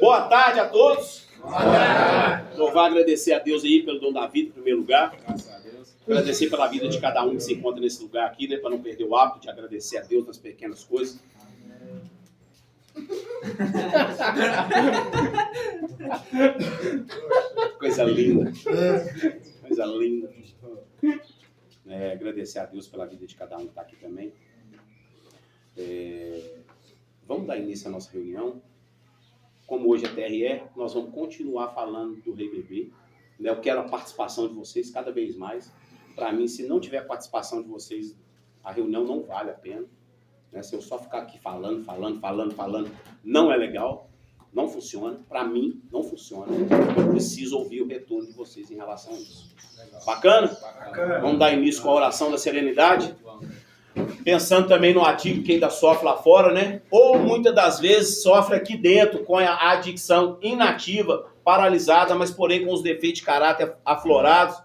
Boa tarde a todos. Louvar, agradecer a Deus aí pelo dom da vida, em primeiro lugar. Agradecer pela vida de cada um que se encontra nesse lugar aqui, né? Para não perder o hábito de agradecer a Deus nas pequenas coisas. Coisa linda. Coisa linda. Agradecer a Deus pela vida de cada um que está aqui também. Vamos dar início à nossa reunião. Como hoje é TRE, nós vamos continuar falando do Rei Bebê. Eu quero a participação de vocês cada vez mais. Para mim, se não tiver participação de vocês, a reunião não vale a pena. Se eu só ficar aqui falando, não é legal, não funciona. Para mim, não funciona. Eu preciso ouvir o retorno de vocês em relação a isso. Bacana? Bacana. Vamos dar início com a oração da serenidade. Pensando também no adicto que ainda sofre lá fora, né? Ou muitas das vezes sofre aqui dentro com a adicção inativa, paralisada, mas porém com os defeitos de caráter aflorados,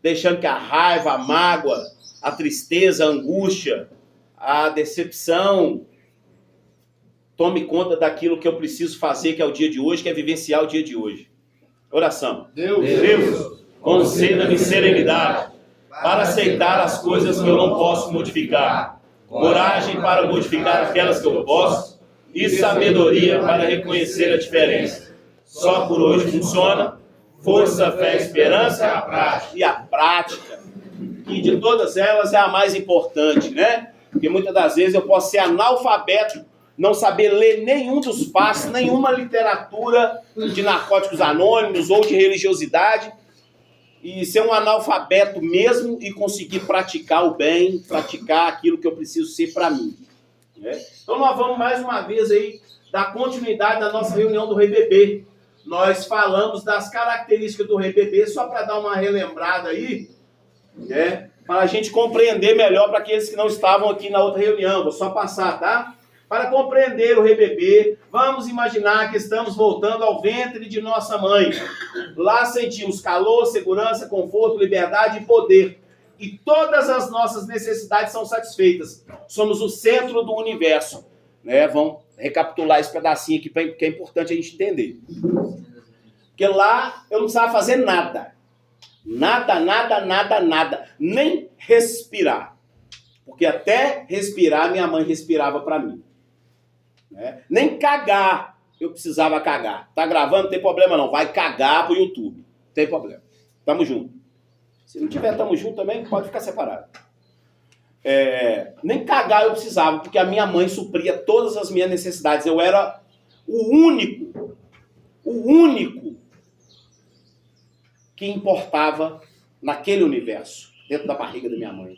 deixando que a raiva, a mágoa, a tristeza, a angústia, a decepção tome conta daquilo que eu preciso fazer, que é o dia de hoje, que é vivenciar o dia de hoje. Oração. Deus, conceda-me serenidade para aceitar as coisas que eu não posso modificar, coragem para modificar aquelas que eu posso e sabedoria para reconhecer a diferença. Só por hoje funciona força, fé, esperança e a prática. E de todas elas é a mais importante, né? Porque muitas das vezes eu posso ser analfabeto, não saber ler nenhum dos passos, nenhuma literatura de narcóticos anônimos ou de religiosidade, e ser um analfabeto mesmo e conseguir praticar o bem, praticar aquilo que eu preciso ser para mim. Né? Então nós vamos mais uma vez aí dar continuidade da nossa reunião do Rei Bebê. Nós falamos das características do Rei Bebê, só para dar uma relembrada aí, né? Para a gente compreender melhor para aqueles que não estavam aqui na outra reunião. Vou só passar, tá? Para compreender o Rei Bebê, vamos imaginar que estamos voltando ao ventre de nossa mãe. Lá sentimos calor, segurança, conforto, liberdade e poder. E todas as nossas necessidades são satisfeitas. Somos o centro do universo. Né? Vamos recapitular esse pedacinho aqui, que é importante a gente entender. Porque lá eu não precisava fazer nada. Nada. Nem respirar. Porque até respirar, minha mãe respirava para mim. Né? Nem cagar, eu precisava cagar. Tá gravando? Não tem problema não. Vai cagar pro YouTube. Não tem problema. Tamo junto. Se não tiver tamo junto também, pode ficar separado. Nem cagar eu precisava, porque a minha mãe supria todas as minhas necessidades. Eu era o único que importava naquele universo, dentro da barriga da minha mãe.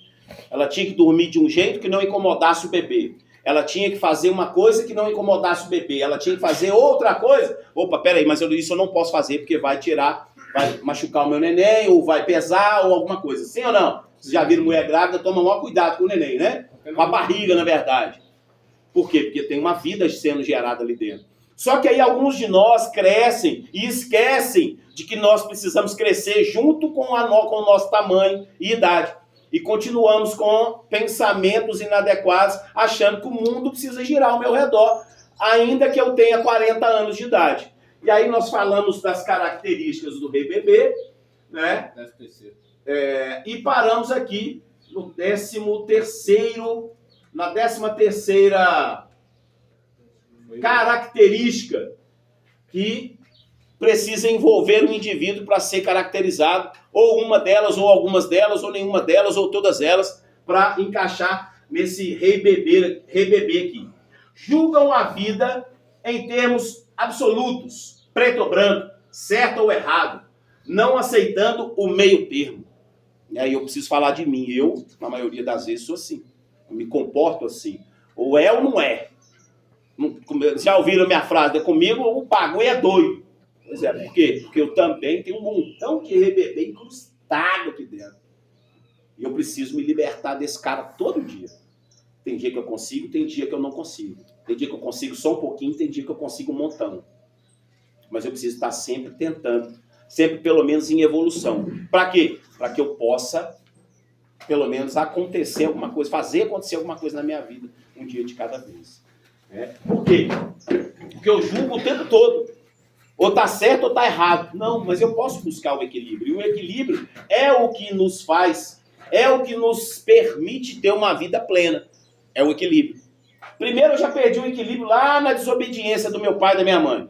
Ela tinha que dormir de um jeito que não incomodasse o bebê. Ela tinha que fazer uma coisa que não incomodasse o bebê. Ela tinha que fazer outra coisa. Opa, peraí, mas isso eu não posso fazer porque vai machucar o meu neném, ou vai pesar, ou alguma coisa. Sim ou não? Vocês já viram mulher grávida, toma o maior cuidado com o neném, né? Com a barriga, na verdade. Por quê? Porque tem uma vida sendo gerada ali dentro. Só que aí alguns de nós crescem e esquecem de que nós precisamos crescer junto com o nosso tamanho e idade. E continuamos com pensamentos inadequados, achando que o mundo precisa girar ao meu redor, ainda que eu tenha 40 anos de idade. E aí nós falamos das características do Rei Bebê, né? E paramos aqui no 13º, na 13ª característica que precisa envolver o indivíduo para ser caracterizado, ou uma delas, ou algumas delas, ou nenhuma delas, ou todas elas, para encaixar nesse Rei Bebê aqui. Julgam a vida em termos absolutos, preto ou branco, certo ou errado, não aceitando o meio termo. E aí eu preciso falar de mim. Eu, na maioria das vezes, sou assim. Eu me comporto assim. Ou é ou não é. Já ouviram a minha frase? Comigo o bagulho é doido. Pois é, por quê? Porque eu também tenho um montão de Rei Bebê incrustado aqui dentro. E eu preciso me libertar desse cara todo dia. Tem dia que eu consigo, tem dia que eu não consigo. Tem dia que eu consigo só um pouquinho, tem dia que eu consigo um montão. Mas eu preciso estar sempre tentando, sempre pelo menos em evolução. Para quê? Para que eu possa, pelo menos, acontecer alguma coisa, fazer acontecer alguma coisa na minha vida, um dia de cada vez. Por quê? Porque eu julgo o tempo todo. Ou está certo ou está errado. Não, mas eu posso buscar o equilíbrio. E o equilíbrio é o que nos faz, é o que nos permite ter uma vida plena. É o equilíbrio. Primeiro eu já perdi o equilíbrio lá na desobediência do meu pai e da minha mãe.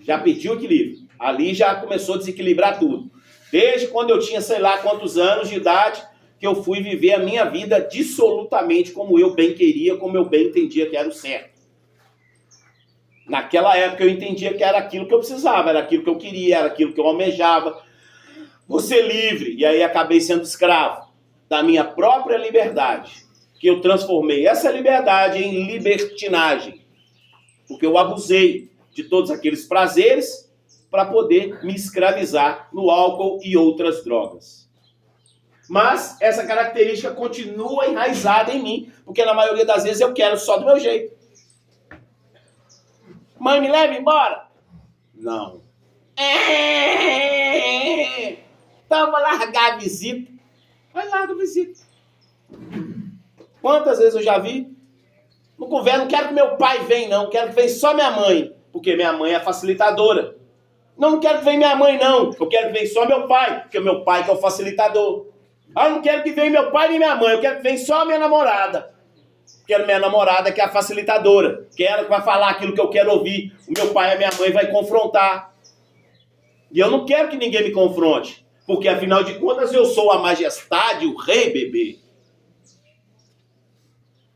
Já perdi o equilíbrio. Ali já começou a desequilibrar tudo. Desde quando eu tinha, sei lá quantos anos de idade, que eu fui viver a minha vida dissolutamente como eu bem queria, como eu bem entendia que era o certo. Naquela época eu entendia que era aquilo que eu precisava, era aquilo que eu queria, era aquilo que eu almejava. Vou ser livre. E aí acabei sendo escravo da minha própria liberdade. Que eu transformei essa liberdade em libertinagem. Porque eu abusei de todos aqueles prazeres para poder me escravizar no álcool e outras drogas. Mas essa característica continua enraizada em mim, porque na maioria das vezes eu quero só do meu jeito. Mãe, me leva embora? Não. Então eu vou largar a visita. Vai larga a visita. Quantas vezes eu já vi? No governo, não quero que meu pai venha, não. Quero que venha só minha mãe. Porque minha mãe é facilitadora. Não quero que venha minha mãe, não. Eu quero que venha só meu pai. Porque meu pai que é o facilitador. Ah, não quero que venha meu pai nem minha mãe. Eu quero que venha só minha namorada. Quero minha namorada que é a facilitadora. Que é ela que vai falar aquilo que eu quero ouvir. O meu pai e a minha mãe vai confrontar. E eu não quero que ninguém me confronte. Porque afinal de contas eu sou a majestade, o rei bebê.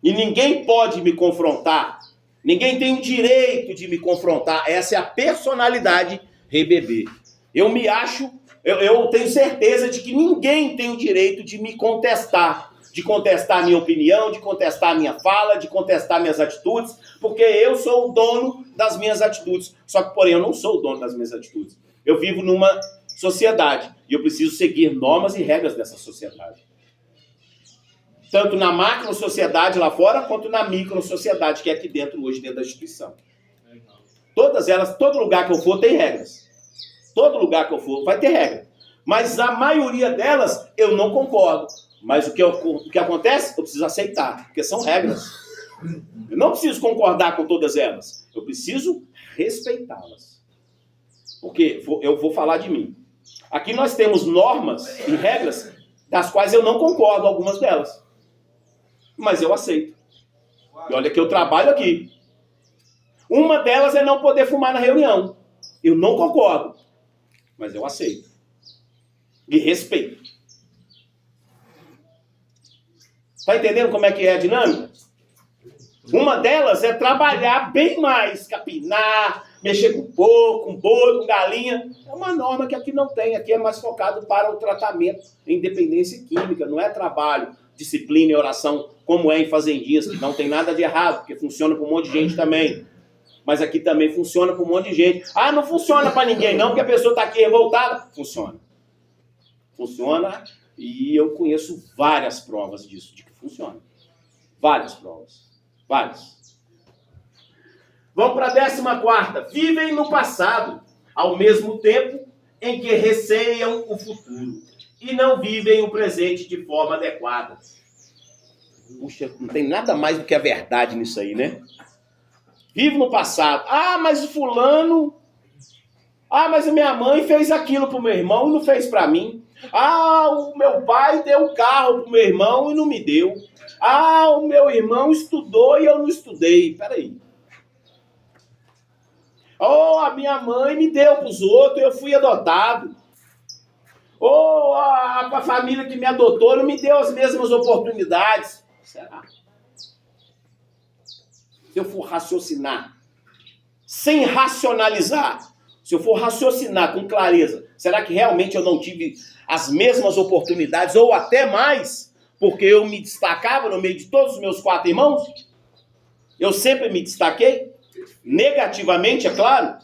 E ninguém pode me confrontar. Ninguém tem o direito de me confrontar. Essa é a personalidade rei bebê. Eu me acho, eu tenho certeza de que ninguém tem o direito de me contestar. De contestar a minha opinião, de contestar a minha fala, de contestar minhas atitudes, porque eu sou o dono das minhas atitudes. Só que, porém, eu não sou o dono das minhas atitudes. Eu vivo numa sociedade e eu preciso seguir normas e regras dessa sociedade. Tanto na macro sociedade lá fora, quanto na micro sociedade, que é aqui dentro, hoje, dentro da instituição. Todas elas, todo lugar que eu for, tem regras. Todo lugar que eu for, vai ter regra. Mas a maioria delas, eu não concordo. Mas o que acontece, eu preciso aceitar, porque são regras. Eu não preciso concordar com todas elas. Eu preciso respeitá-las. Porque eu vou falar de mim. Aqui nós temos normas e regras das quais eu não concordo, algumas delas. Mas eu aceito. E olha que eu trabalho aqui. Uma delas é não poder fumar na reunião. Eu não concordo. Mas eu aceito. E respeito. Tá entendendo como é que é a dinâmica? Uma delas é trabalhar bem mais, capinar, mexer com porco, com boi, com galinha. É uma norma que aqui não tem. Aqui é mais focado para o tratamento em dependência química. Não é trabalho, disciplina e oração, como é em fazendinhas, que não tem nada de errado, porque funciona para um monte de gente também. Mas aqui também funciona para um monte de gente. Ah, não funciona para ninguém não, porque a pessoa está aqui revoltada. Funciona. Funciona e eu conheço várias provas disso, de que funciona. Várias provas. Várias. Vamos para a 14ª. Vivem no passado, ao mesmo tempo em que receiam o futuro. E não vivem o presente de forma adequada. Puxa, não tem nada mais do que a verdade nisso aí, né? Vive no passado. Ah, mas o fulano... Ah, mas a minha mãe fez aquilo pro meu irmão e não fez para mim. Ah, o meu pai deu um carro pro meu irmão e não me deu. Ah, o meu irmão estudou e eu não estudei. Peraí. Oh, a minha mãe me deu pros outros e eu fui adotado. Oh, a família que me adotou não me deu as mesmas oportunidades. Será? Se eu for raciocinar, sem racionalizar, se eu for raciocinar com clareza, será que realmente eu não tive as mesmas oportunidades, ou até mais, porque eu me destacava no meio de todos os meus 4 irmãos? Eu sempre me destaquei, negativamente, é claro,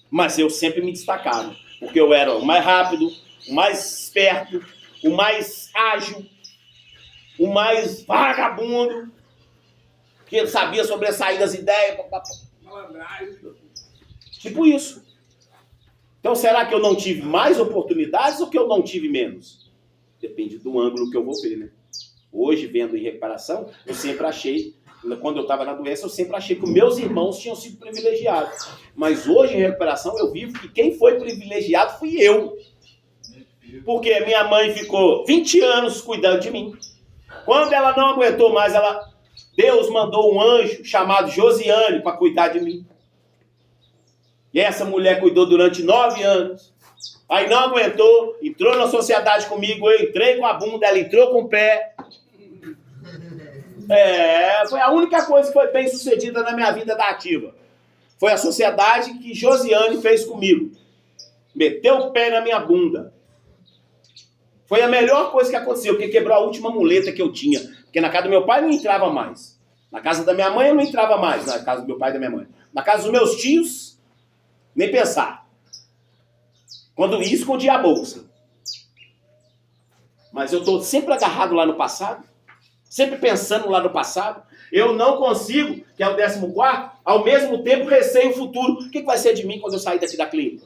mas eu sempre me destacava, porque eu era o mais rápido, o mais esperto, o mais ágil, o mais vagabundo, que sabia sobressair das ideias. Tipo isso. Então, será que eu não tive mais oportunidades ou que eu não tive menos? Depende do ângulo que eu vou ver, né? Hoje, vendo em reparação, eu sempre achei Quando eu estava na doença, eu sempre achei que os meus irmãos tinham sido privilegiados. Mas hoje, em recuperação, eu vivo que quem foi privilegiado fui eu. Porque minha mãe ficou 20 anos cuidando de mim. Quando ela não aguentou mais, Deus mandou um anjo chamado Josiane para cuidar de mim. E essa mulher cuidou durante 9 anos. Aí não aguentou, entrou na sociedade comigo, eu entrei com a bunda, ela entrou com o pé. Foi a única coisa que foi bem sucedida na minha vida da ativa. Foi a sociedade que Josiane fez comigo. Meteu o pé na minha bunda. Foi a melhor coisa que aconteceu, porque quebrou a última muleta que eu tinha. Porque na casa do meu pai não entrava mais. Na casa da minha mãe eu não entrava mais, na casa do meu pai e da minha mãe. Na casa dos meus tios, nem pensar. Quando ia, escondia a bolsa. Mas eu estou sempre agarrado lá no passado. Sempre pensando lá no passado. Eu não consigo, que é o 14º, ao mesmo tempo receio o futuro. O que vai ser de mim quando eu sair daqui da clínica?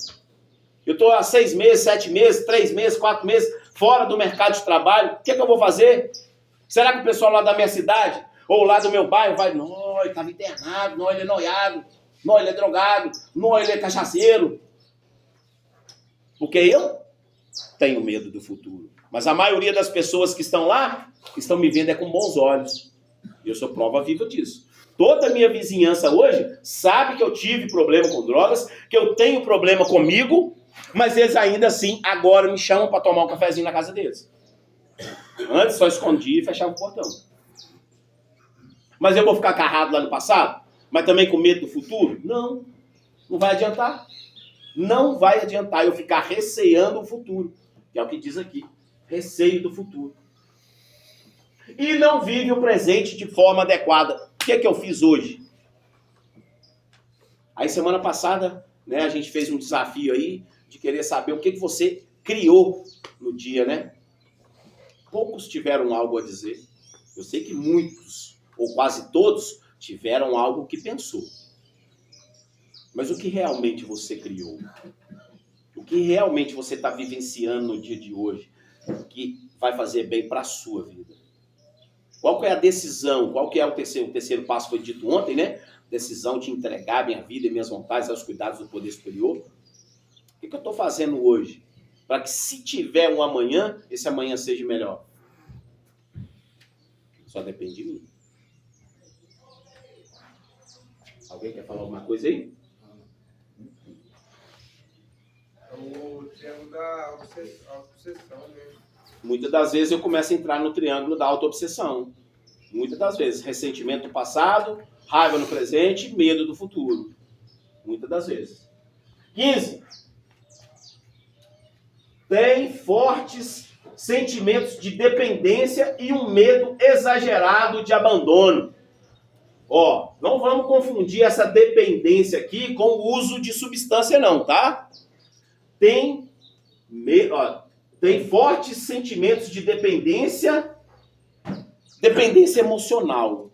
Eu estou há 6 meses, 7 meses, 3 meses, 4 meses fora do mercado de trabalho. O que eu vou fazer? Será que o pessoal lá da minha cidade ou lá do meu bairro vai, não, ele estava internado, não, ele é noiado, não, ele é drogado, não, ele é cachaceiro. Porque eu tenho medo do futuro. Mas a maioria das pessoas que estão lá, estão me vendo com bons olhos. E eu sou prova viva disso. Toda a minha vizinhança hoje sabe que eu tive problema com drogas, que eu tenho problema comigo, mas eles ainda assim agora me chamam para tomar um cafezinho na casa deles. Antes só escondia e fechava o portão. Mas eu vou ficar agarrado lá no passado? Mas também com medo do futuro? Não. Não vai adiantar. Não vai adiantar eu ficar receando o futuro. Que é o que diz aqui. Receio do futuro. E não vive o presente de forma adequada. O que é que eu fiz hoje? Aí semana passada, né, a gente fez um desafio aí de querer saber o que você criou no dia, né? Poucos tiveram algo a dizer. Eu sei que muitos, ou quase todos, tiveram algo que pensou. Mas o que realmente você criou? O que realmente você está vivenciando no dia de hoje que vai fazer bem para a sua vida? Qual que é a decisão? Qual que é o terceiro passo foi dito ontem, né? Decisão de entregar minha vida e minhas vontades aos cuidados do poder superior. O que eu estou fazendo hoje? Para que se tiver um amanhã, esse amanhã seja melhor. Só depende de mim. Alguém quer falar alguma coisa aí? O triângulo da obsessão, né? Muitas das vezes eu começo a entrar no triângulo da autoobsessão. Muitas das vezes. Ressentimento do passado, raiva no presente, medo do futuro. Muitas das vezes. 15. Tem fortes sentimentos de dependência e um medo exagerado de abandono. Ó, não vamos confundir essa dependência aqui com o uso de substância não, tá? Tem fortes sentimentos de dependência emocional.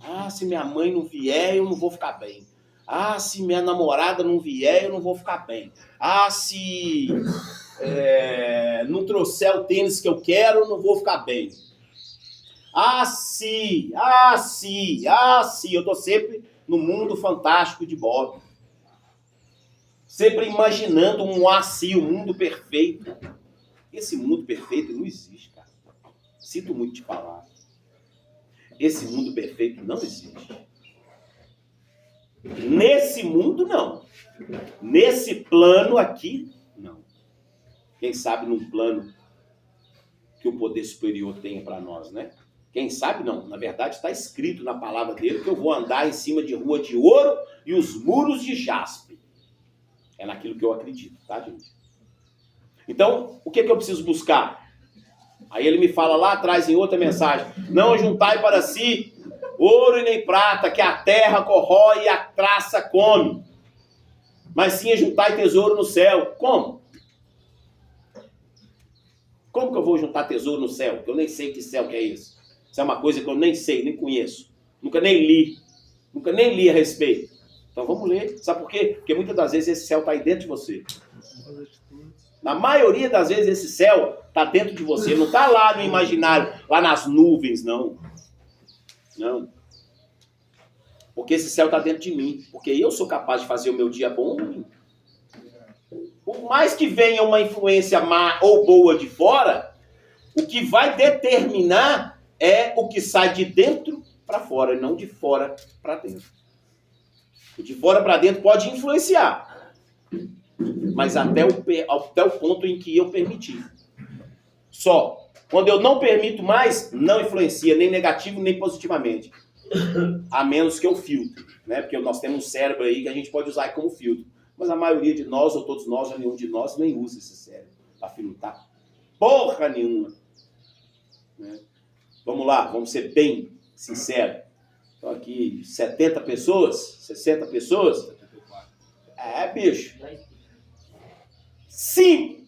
Ah, se minha mãe não vier, eu não vou ficar bem. Ah, se minha namorada não vier, eu não vou ficar bem. Ah, se não trouxer o tênis que eu quero, eu não vou ficar bem. Eu estou sempre no mundo fantástico de Bob. Sempre imaginando um mundo perfeito. Esse mundo perfeito não existe, cara. Sinto muito te falar. Esse mundo perfeito não existe. Nesse mundo, não. Nesse plano aqui, não. Quem sabe num plano que o poder superior tenha para nós, né? Quem sabe não. Na verdade, está escrito na palavra dele que eu vou andar em cima de rua de ouro e os muros de jaspe. É naquilo que eu acredito, tá, gente? Então, o que eu preciso buscar? Aí ele me fala lá atrás em outra mensagem. Não juntai para si ouro e nem prata, que a terra corrói e a traça come. Mas sim juntai tesouro no céu. Como? Como que eu vou juntar tesouro no céu? Porque eu nem sei que céu que é isso. Isso é uma coisa que eu nem sei, nem conheço. Nunca nem li a respeito. Então vamos ler. Sabe por quê? Porque muitas das vezes esse céu está aí dentro de você. Na maioria das vezes esse céu está dentro de você. Não está lá no imaginário, lá nas nuvens, não. Não. Porque esse céu está dentro de mim. Porque eu sou capaz de fazer o meu dia bom ou ruim. Por mais que venha uma influência má ou boa de fora, o que vai determinar é o que sai de dentro para fora, e não de fora para dentro. O de fora para dentro pode influenciar, mas até o ponto em que eu permiti. Só. Quando eu não permito mais, não influencia nem negativo nem positivamente. A menos que eu filtre, né? Porque nós temos um cérebro aí que a gente pode usar como filtro. Mas a maioria de nós, ou todos nós, ou nenhum de nós, nem usa esse cérebro para filtrar porra nenhuma. Né? Vamos lá, vamos ser bem sinceros. Estão aqui 70 pessoas, 60 pessoas. Bicho. 5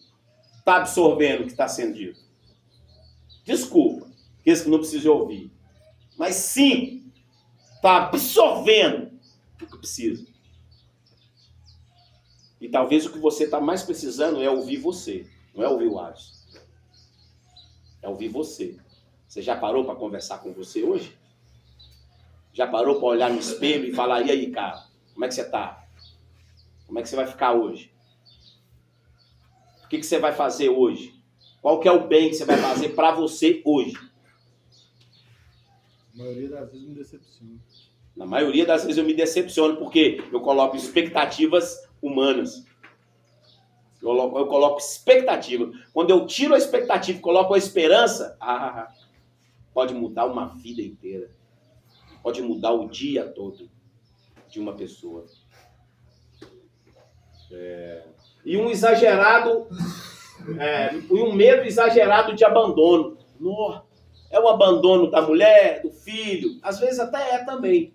está absorvendo o que está sendo dito. Desculpa, aqueles que não precisam ouvir. Mas 5 está absorvendo o que precisa. E talvez o que você está mais precisando é ouvir você, não é ouvir o Alisson. É ouvir você. Você já parou para conversar com você hoje? Já parou para olhar no espelho e falar, e aí, cara, como é que você está? Como é que você vai ficar hoje? O que você vai fazer hoje? Qual que é o bem que você vai fazer para você hoje? A maioria das vezes me decepciona. Na maioria das vezes eu me decepciono, porque eu coloco expectativas humanas. Eu coloco expectativa. Quando eu tiro a expectativa e coloco a esperança, pode mudar uma vida inteira. Pode mudar o dia todo de uma pessoa. E um exagerado, um medo exagerado de abandono. É o abandono da mulher, do filho, às vezes até é também.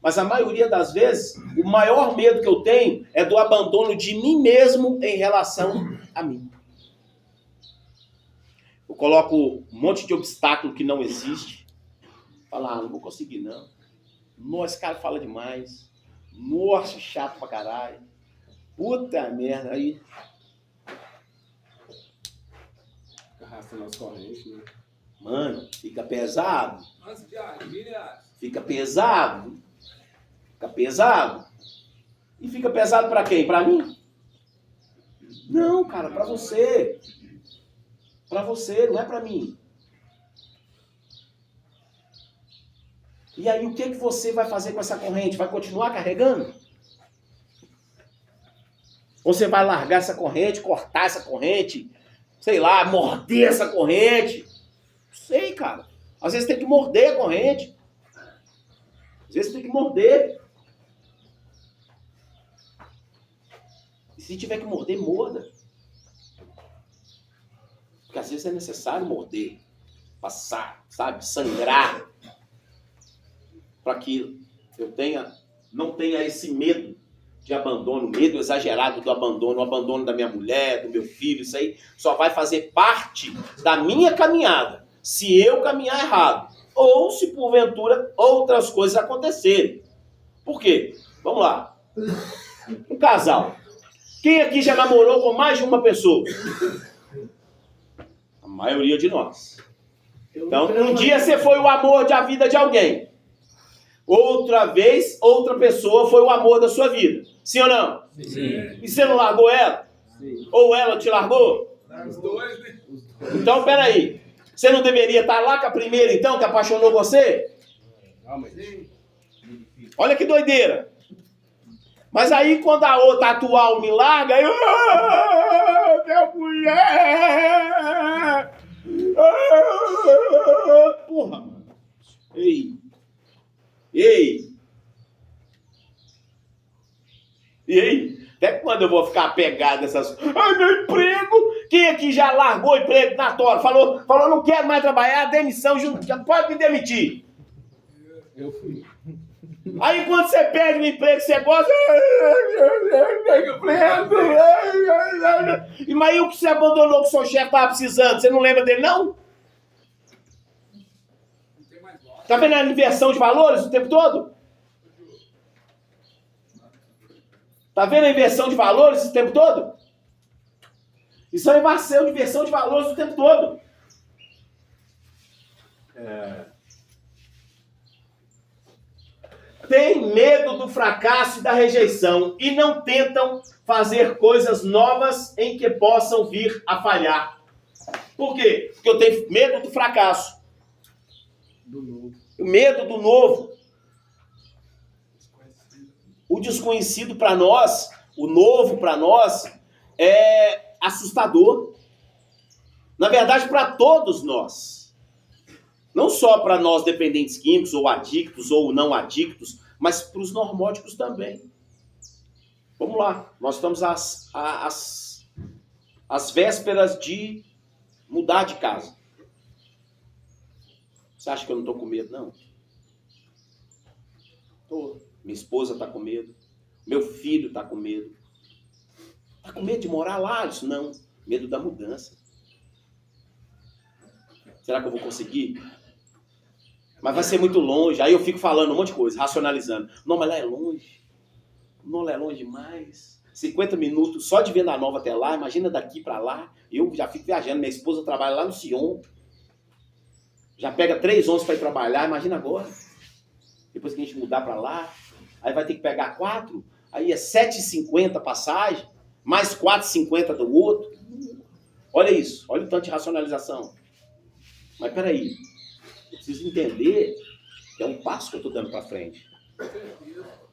Mas a maioria das vezes, o maior medo que eu tenho é do abandono de mim mesmo em relação a mim. Eu coloco um monte de obstáculo que não existe. Falar, não vou conseguir não. Nossa, esse cara fala demais. Nossa, chato pra caralho. Puta merda, aí. Arrastando as correntes, né? Mano, fica pesado. Fica Fica pesado. Fica pesado. E fica pesado pra quem? Pra mim? Não, cara, pra você. Pra você, não é pra mim. E aí, o que você vai fazer com essa corrente? Vai continuar carregando? Ou você vai largar essa corrente, cortar essa corrente, sei lá, morder essa corrente? Não sei, cara. Às vezes tem que morder a corrente. Às vezes tem que morder. E se tiver que morder, morda. Porque às vezes é necessário morder, passar, sabe, sangrar, para que eu não tenha esse medo de abandono, medo exagerado do abandono, o abandono da minha mulher, do meu filho, isso aí só vai fazer parte da minha caminhada, se eu caminhar errado, ou se porventura outras coisas acontecerem. Por quê? Vamos lá. Um casal. Quem aqui já namorou com mais de uma pessoa? A maioria de nós. Então, um dia você foi o amor da vida de alguém. Outra vez, outra pessoa foi o amor da sua vida. Sim ou não? Sim. E você não largou ela? Sim. Ou ela te largou? Os dois, né? Então, peraí. Você não deveria estar lá com a primeira, então, que apaixonou você? Realmente. Olha que doideira. Mas aí, quando a outra atual me larga, eu... Minha mulher! Porra, mano. Ei! E aí? Até quando eu vou ficar apegado nessas... Ai, meu emprego! Quem aqui já largou o emprego na tora? Falou, não quero mais trabalhar, demissão, já pode me demitir. Eu fui. Aí quando você perde o emprego que você gosta... E mas aí o que você abandonou que o seu chefe estava precisando? Você não lembra dele, não? Não tem mais voz. Tá vendo a inversão de valores o tempo todo? Tá vendo a inversão de valores o tempo todo? Isso é uma inversão de valores o tempo todo. têm medo do fracasso e da rejeição e não tentam fazer coisas novas em que possam vir a falhar. Por quê? Porque eu tenho medo do fracasso. Do novo. Medo do novo. O desconhecido para nós, o novo para nós, é assustador. Na verdade, para todos nós. Não só para nós dependentes químicos, ou adictos, ou não adictos, mas para os normóticos também. Vamos lá, nós estamos às vésperas de mudar de casa. Você acha que eu não estou com medo, não? Estou. Minha esposa está com medo. Meu filho está com medo. Está com medo de morar lá? Isso não. Medo da mudança. Será que eu vou conseguir? Mas vai ser muito longe. Aí eu fico falando um monte de coisa, racionalizando. Não, mas lá é longe. Não, lá é longe demais. 50 minutos só de Venda Nova até lá. Imagina daqui para lá. Eu já fico viajando. Minha esposa trabalha lá no Sion. Já pega 3 ônibus para ir trabalhar. Imagina agora. Depois que a gente mudar para lá. Aí vai ter que pegar 4. Aí é 7,50 passagem. Mais 4,50 do outro. Olha isso. Olha o tanto de racionalização. Mas peraí. Eu preciso entender que é um passo que eu estou dando para frente.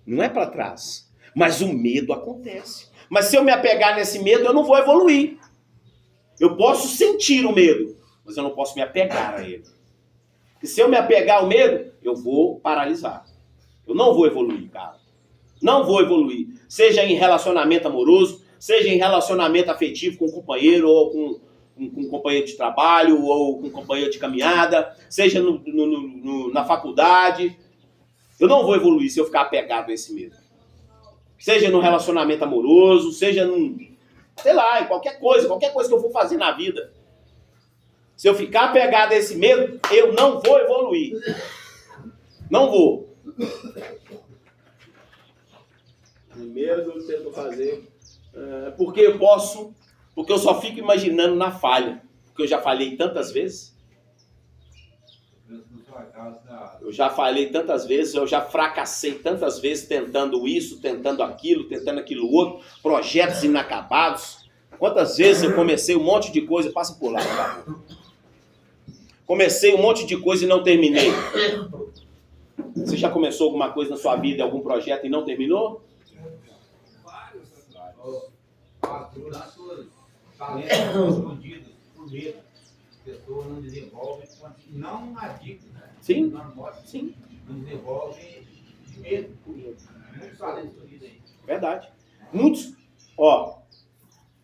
Não é para trás. Mas o medo acontece. Mas se eu me apegar nesse medo, eu não vou evoluir. Eu posso sentir o medo, mas eu não posso me apegar a ele. Porque se eu me apegar ao medo, eu vou paralisar. Eu não vou evoluir, cara. Não vou evoluir. Seja em relacionamento amoroso, seja em relacionamento afetivo com um companheiro ou com um companheiro de trabalho ou com um companheiro de caminhada, seja na faculdade. Eu não vou evoluir se eu ficar apegado a esse medo. Seja no relacionamento amoroso, seja sei lá, em qualquer coisa que eu for fazer na vida. Se eu ficar apegado a esse medo, eu não vou evoluir. Não vou. Primeiro que eu tento fazer, porque eu só fico imaginando na falha. Porque eu já falhei tantas vezes. Eu já falhei tantas vezes, eu já fracassei tantas vezes tentando isso, tentando aquilo outro, projetos inacabados. Quantas vezes eu comecei um monte de coisa, passa por lá, por favor. Comecei um monte de coisa e não terminei. Você já começou alguma coisa na sua vida, algum projeto e não terminou? Vários. Talentos escondidos por medo. As pessoas não desenvolvem, não adictos, né? Sim. Sim. Não desenvolvem de medo. Muitos talentos escondidos aí. Verdade. Muitos.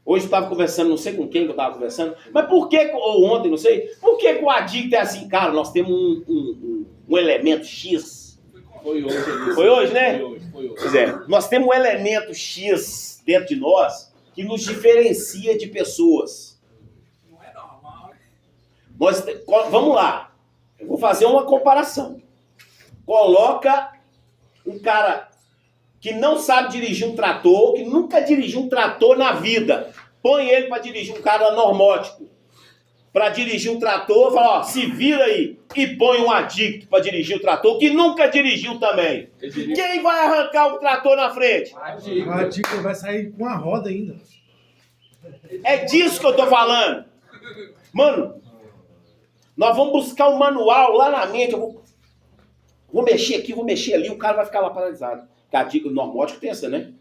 Hoje eu estava conversando, não sei com quem que eu estava conversando, mas por que, ou ontem, não sei, por que o adicto é assim? Cara, nós temos um elemento X. Foi hoje. Foi hoje, né? Foi hoje. Pois é, nós temos um elemento X dentro de nós que nos diferencia de pessoas. Não é normal. Vamos lá, eu vou fazer uma comparação. Coloca um cara que não sabe dirigir um trator, que nunca dirigiu um trator na vida. Põe ele para dirigir um cara normótico. Para dirigir um trator, fala, se vira aí. E põe um adicto para dirigir o trator, que nunca dirigiu também. Quem vai arrancar o trator na frente? O adicto vai sair com a roda ainda. É disso que eu tô falando. Mano, nós vamos buscar um manual lá na mente. Eu vou mexer aqui, vou mexer ali, o cara vai ficar lá paralisado. Que a dica do normótico tem essa, né?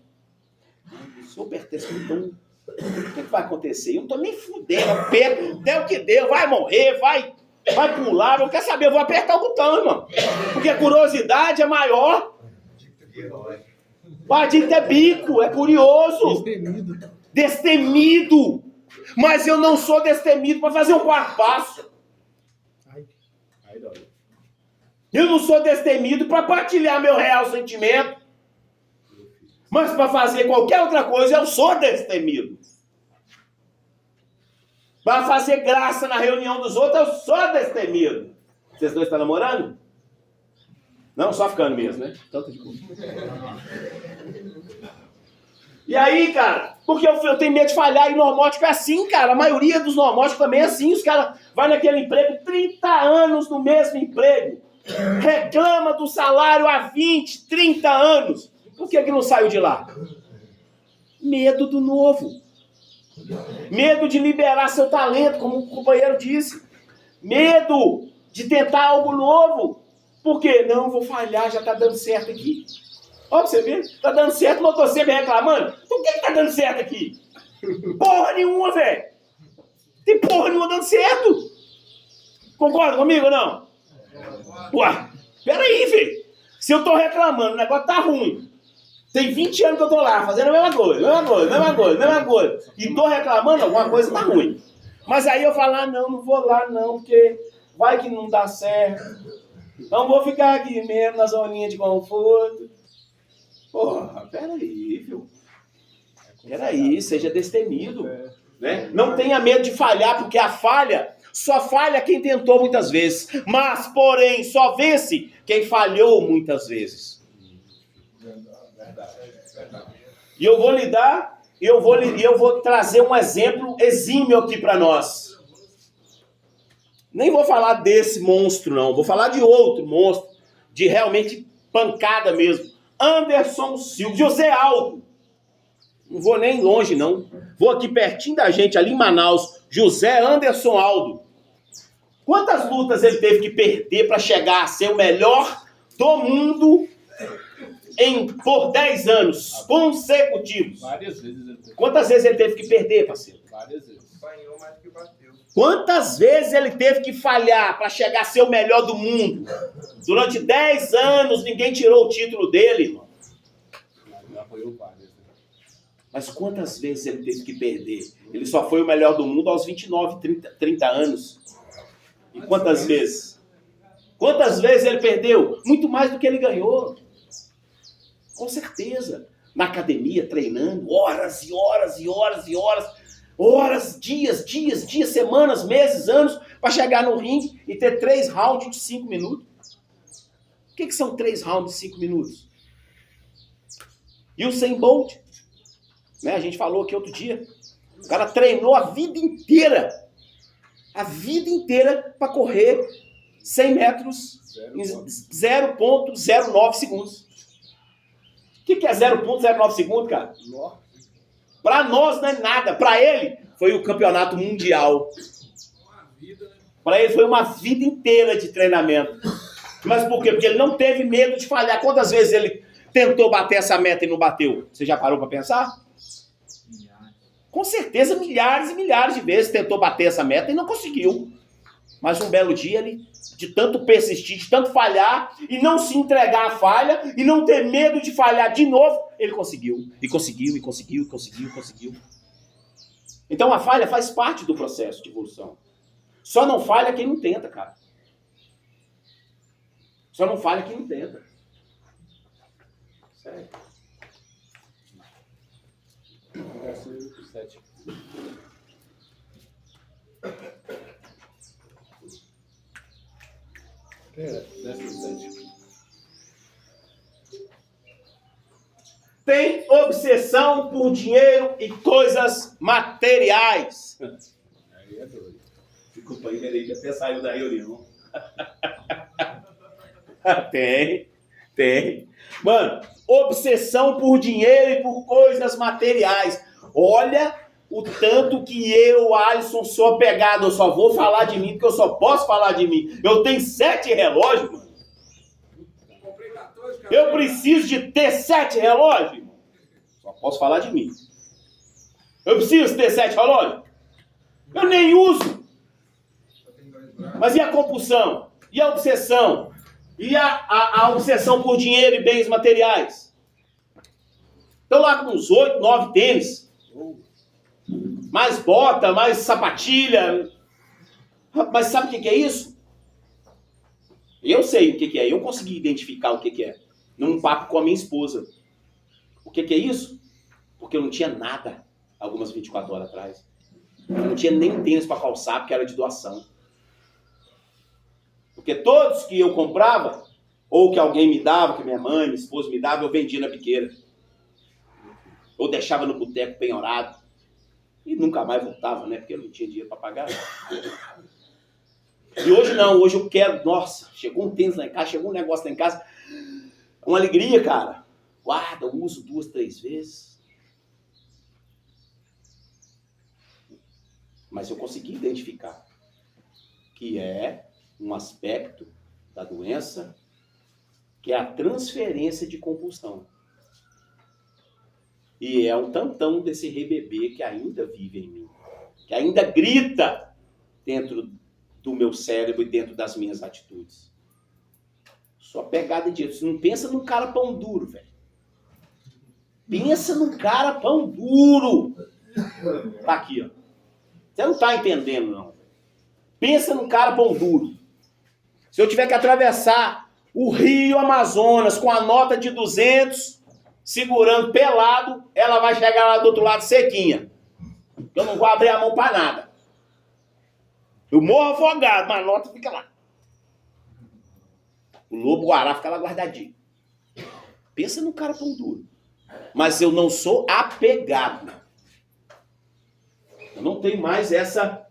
Se eu pertenço, então, o que vai acontecer? Eu não tô nem fudendo, aperto, deu o que deu, vai morrer, vai pular, eu quero saber, eu vou apertar o botão, irmão. Porque a curiosidade é maior. O adicto é bico, é curioso. Destemido. Mas eu não sou destemido para fazer um quarto passo. Eu não sou destemido para partilhar meu real sentimento. Mas para fazer qualquer outra coisa, eu sou destemido. Para fazer graça na reunião dos outros, eu sou destemido. Vocês dois estão namorando? Não, só ficando mesmo, né? Tanto de boa. E aí, cara, porque eu tenho medo de falhar, e normótico é assim, cara. A maioria dos normóticos também é assim. Os caras vão naquele emprego, 30 anos no mesmo emprego. reclama do salário há 20, 30 anos. Por que não saiu de lá? Medo do novo. Medo de liberar seu talento, como o companheiro disse. Medo de tentar algo novo. Por quê? Não, vou falhar, já está dando certo aqui. Olha pra você ver, está dando certo, mas eu tô sempre reclamando. Por que está dando certo aqui? Porra nenhuma, velho. Tem porra nenhuma dando certo. Concorda comigo ou não? Ué, peraí, velho. Se eu tô reclamando, o negócio tá ruim. Tem 20 anos que eu tô lá, fazendo a mesma coisa. E tô reclamando, alguma coisa tá ruim. Mas aí eu falo, não vou lá não, porque vai que não dá certo. Não vou ficar aqui mesmo, na zoninha de conforto. Porra, peraí, viu? Peraí, seja destemido. Né? Não tenha medo de falhar, porque a falha, só falha quem tentou muitas vezes. Mas, porém, só vence quem falhou muitas vezes. E eu vou lhe dar, eu vou trazer um exemplo exímio aqui para nós. Nem vou falar desse monstro, não. Vou falar de outro monstro, de realmente pancada mesmo. Anderson Silva, José Aldo. Não vou nem longe, não. Vou aqui pertinho da gente, ali em Manaus. José Anderson Aldo. Quantas lutas ele teve que perder para chegar a ser o melhor do mundo por 10 anos consecutivos? Várias vezes ele teve. Quantas vezes ele teve que perder, parceiro? Várias vezes. Apanhou mais do que bateu. Quantas vezes ele teve que falhar para chegar a ser o melhor do mundo? Durante 10 anos ninguém tirou o título dele, irmão. Ele apoiou várias. Mas quantas vezes ele teve que perder? Ele só foi o melhor do mundo aos 29, 30 anos. E quantas vezes? Quantas vezes ele perdeu? Muito mais do que ele ganhou. Com certeza. Na academia, treinando, horas e horas e horas e horas. Horas, dias, semanas, meses, anos, para chegar no ringue e ter 3 rounds de 5 minutos. O que são 3 rounds de 5 minutos? E o Usain Bolt, né? A gente falou aqui outro dia. O cara treinou a vida inteira para correr 100 metros em 0,09 segundos. O que é 0,09 segundos, cara? Para nós não é nada. Para ele foi o campeonato mundial. Para ele foi uma vida inteira de treinamento. Mas por quê? Porque ele não teve medo de falhar. Quantas vezes ele tentou bater essa meta e não bateu? Você já parou para pensar? Com certeza, milhares e milhares de vezes tentou bater essa meta e não conseguiu. Mas um belo dia, ele, de tanto persistir, de tanto falhar, e não se entregar à falha, e não ter medo de falhar de novo, ele conseguiu. E conseguiu. Então a falha faz parte do processo de evolução. Só não falha quem não tenta, cara. Só não falha quem não tenta. Sério. Versículo 7. Versículo 7. Tem obsessão por dinheiro e coisas materiais. Aí é doido. O companheiro aí que até saiu da reunião. Tem. Mano, obsessão por dinheiro e por coisas materiais. Olha o tanto que eu, Alisson, sou apegado. Eu só vou falar de mim porque eu só posso falar de mim. Eu tenho 7 relógios, mano. Comprei 14, cara. Eu preciso de ter 7 relógios, irmão. Só posso falar de mim. Eu preciso ter 7 relógios? Eu nem uso. Mas e a compulsão? E a obsessão? E a obsessão por dinheiro e bens materiais? Estão lá com uns 8, 9 tênis. Mais bota, mais sapatilha. Mas sabe o que é isso? Eu sei o que é. Eu consegui identificar o que é. Num papo com a minha esposa. O que é isso? Porque eu não tinha nada algumas 24 horas atrás. Eu não tinha nem tênis para calçar, porque era de doação. Porque todos que eu comprava, ou que alguém me dava, que minha mãe, minha esposa me dava, eu vendia na biqueira. Ou deixava no boteco penhorado. E nunca mais voltava, né? Porque eu não tinha dinheiro para pagar. E hoje não, hoje eu quero, nossa, chegou um tênis lá em casa, chegou um negócio lá em casa, uma alegria, cara. Guarda, eu uso 2, 3 vezes. Mas eu consegui identificar que é um aspecto da doença, que é a transferência de compulsão. E é um tantão desse rebebê que ainda vive em mim, que ainda grita dentro do meu cérebro e dentro das minhas atitudes. Sua pegada de você não pensa num cara pão duro, velho. Pensa num cara pão duro. Tá aqui, ó. Você não tá entendendo, não. Pensa num cara pão duro. Se eu tiver que atravessar o Rio Amazonas com a nota de 200, segurando pelado, ela vai chegar lá do outro lado sequinha. Eu não vou abrir a mão pra nada. Eu morro afogado, mas a nota fica lá. O lobo-guará fica lá guardadinho. Pensa no cara pão duro. Mas eu não sou apegado. Eu não tenho mais essa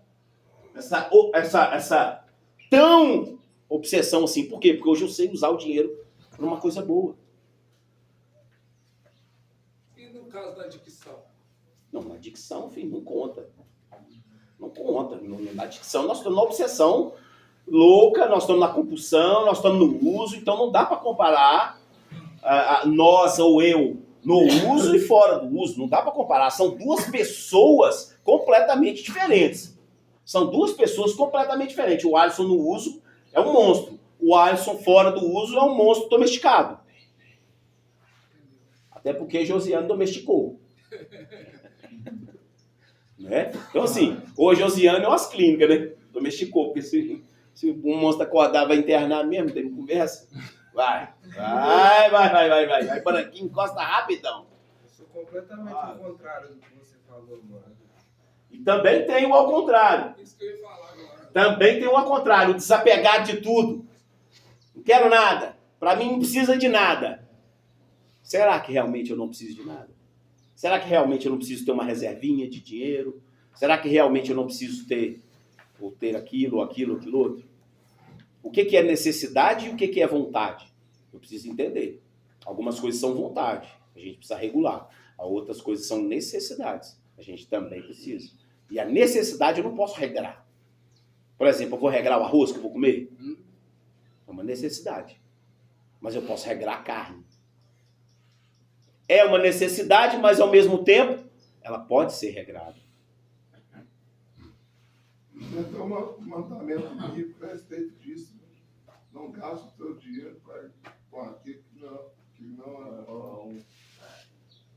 tão obsessão assim. Por quê? Porque hoje eu sei usar o dinheiro para uma coisa boa. E no caso da adicção? Não, na adicção, filho, não conta. Não conta. Na adicção nós estamos na obsessão louca, nós estamos na compulsão, nós estamos no uso, então não dá para comparar nós ou eu no uso e fora do uso. Não dá para comparar. São duas pessoas completamente diferentes. São duas pessoas completamente diferentes. O Alisson no uso é um monstro. O Alisson fora do uso é um monstro domesticado. Até porque Josiane domesticou. Né? Então assim, hoje Josiane é umas clínicas, né? Domesticou, porque se um monstro acordar vai internar mesmo, tem conversa. Vai, branquinho, encosta rapidão. Eu sou completamente ao contrário do que você falou agora. E também tem o ao contrário. Isso que eu ia falar agora. Também tem o ao contrário, o desapegar de tudo. Não quero nada. Para mim não precisa de nada. Será que realmente eu não preciso de nada? Será que realmente eu não preciso ter uma reservinha de dinheiro? Será que realmente eu não preciso ter aquilo, outro? O que é necessidade e o que é vontade? Eu preciso entender. Algumas coisas são vontade, a gente precisa regular. Outras coisas são necessidades, a gente também precisa. E a necessidade eu não posso regrar. Por exemplo, eu vou regrar o arroz que eu vou comer? É uma necessidade. Mas eu posso regrar a carne. É uma necessidade, mas ao mesmo tempo, ela pode ser regrada. Então, o mandamento bíblico é a respeito disso. Não gaste o seu dinheiro com aquilo que não é pão.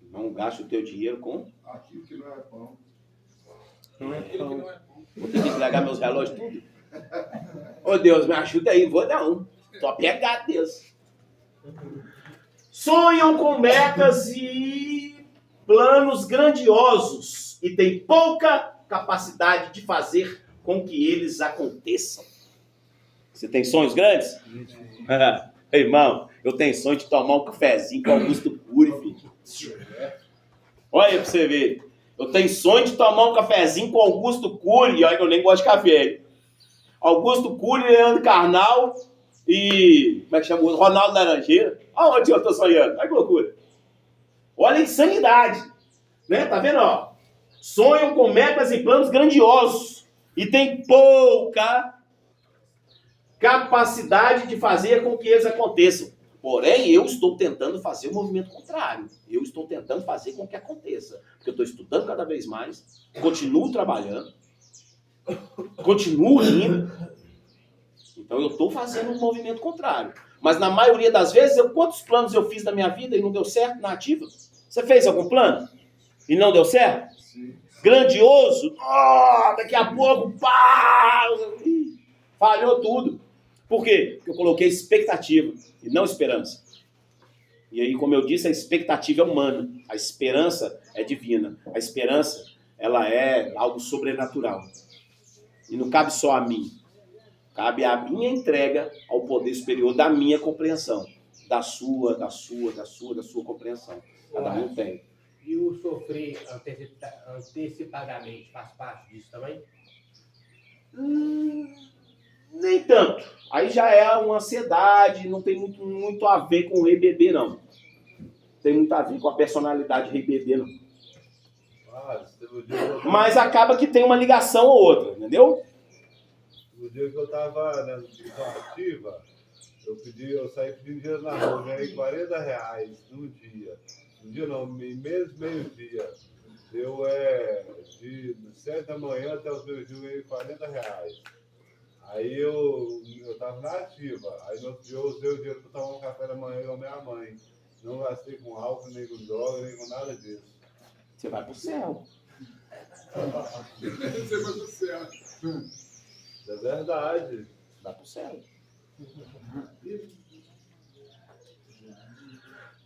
Não gaste o teu dinheiro com Aquilo que não é pão. Não é Aquilo que pão. não é bom. Vou ter que entregar meus relógios tudo. Ô Deus, me ajuda aí, vou dar um. Tô apegado, Deus. Sonham com metas e planos grandiosos e têm pouca capacidade de fazer com que eles aconteçam. Você tem sonhos grandes? Irmão, eu tenho sonho de tomar um cafezinho com Augusto Cury, filho. Olha aí pra você ver. Eu tenho sonho de tomar um cafezinho com Augusto Cury. Olha que eu nem gosto de café. Augusto Cury, Leandro Carnal e... como é que chama? Ronaldo Laranjeira. Aonde eu tô sonhando? Olha que loucura. Olha a insanidade. Né? Tá vendo? Ó? Sonham com metas e planos grandiosos e tem pouca capacidade de fazer com que eles aconteçam. Porém, eu estou tentando fazer o movimento contrário. Eu estou tentando fazer com que aconteça. Porque eu estou estudando cada vez mais, continuo trabalhando, continuo rindo. Então, eu estou fazendo um movimento contrário. Mas, na maioria das vezes, quantos planos eu fiz na minha vida e não deu certo na ativa? Você fez algum plano e não deu certo? Sim. Grandioso? Daqui a pouco, pá! Falhou tudo. Por quê? Porque eu coloquei expectativa e não esperança. E aí, como eu disse, a expectativa é humana. A esperança é divina. A esperança, ela é algo sobrenatural. E não cabe só a mim. Cabe a minha entrega ao poder superior da minha compreensão. Da sua compreensão. Cada um tem. E o sofrer antecipadamente faz parte disso também? Nem tanto. Aí já é uma ansiedade, não tem muito a ver com o Rei Bebê, não. Tem muito a ver com a personalidade do Rei Bebê, não. Mas acaba que tem uma ligação ou outra, entendeu? No dia que eu tava na ativa, eu saí pedindo dinheiro na rua, ganhei R$40 num dia. Um dia não, meio-dia. Deu de 7 da manhã até os meus dias, eu ganhei R$40. Aí eu tava na ativa. Aí no outro dia eu usei o dinheiro para tomar um café da manhã com a minha mãe. Não gastei com álcool, nem com droga, nem com nada disso. Você vai pro céu. Você vai pro céu. É verdade. Vai pro céu.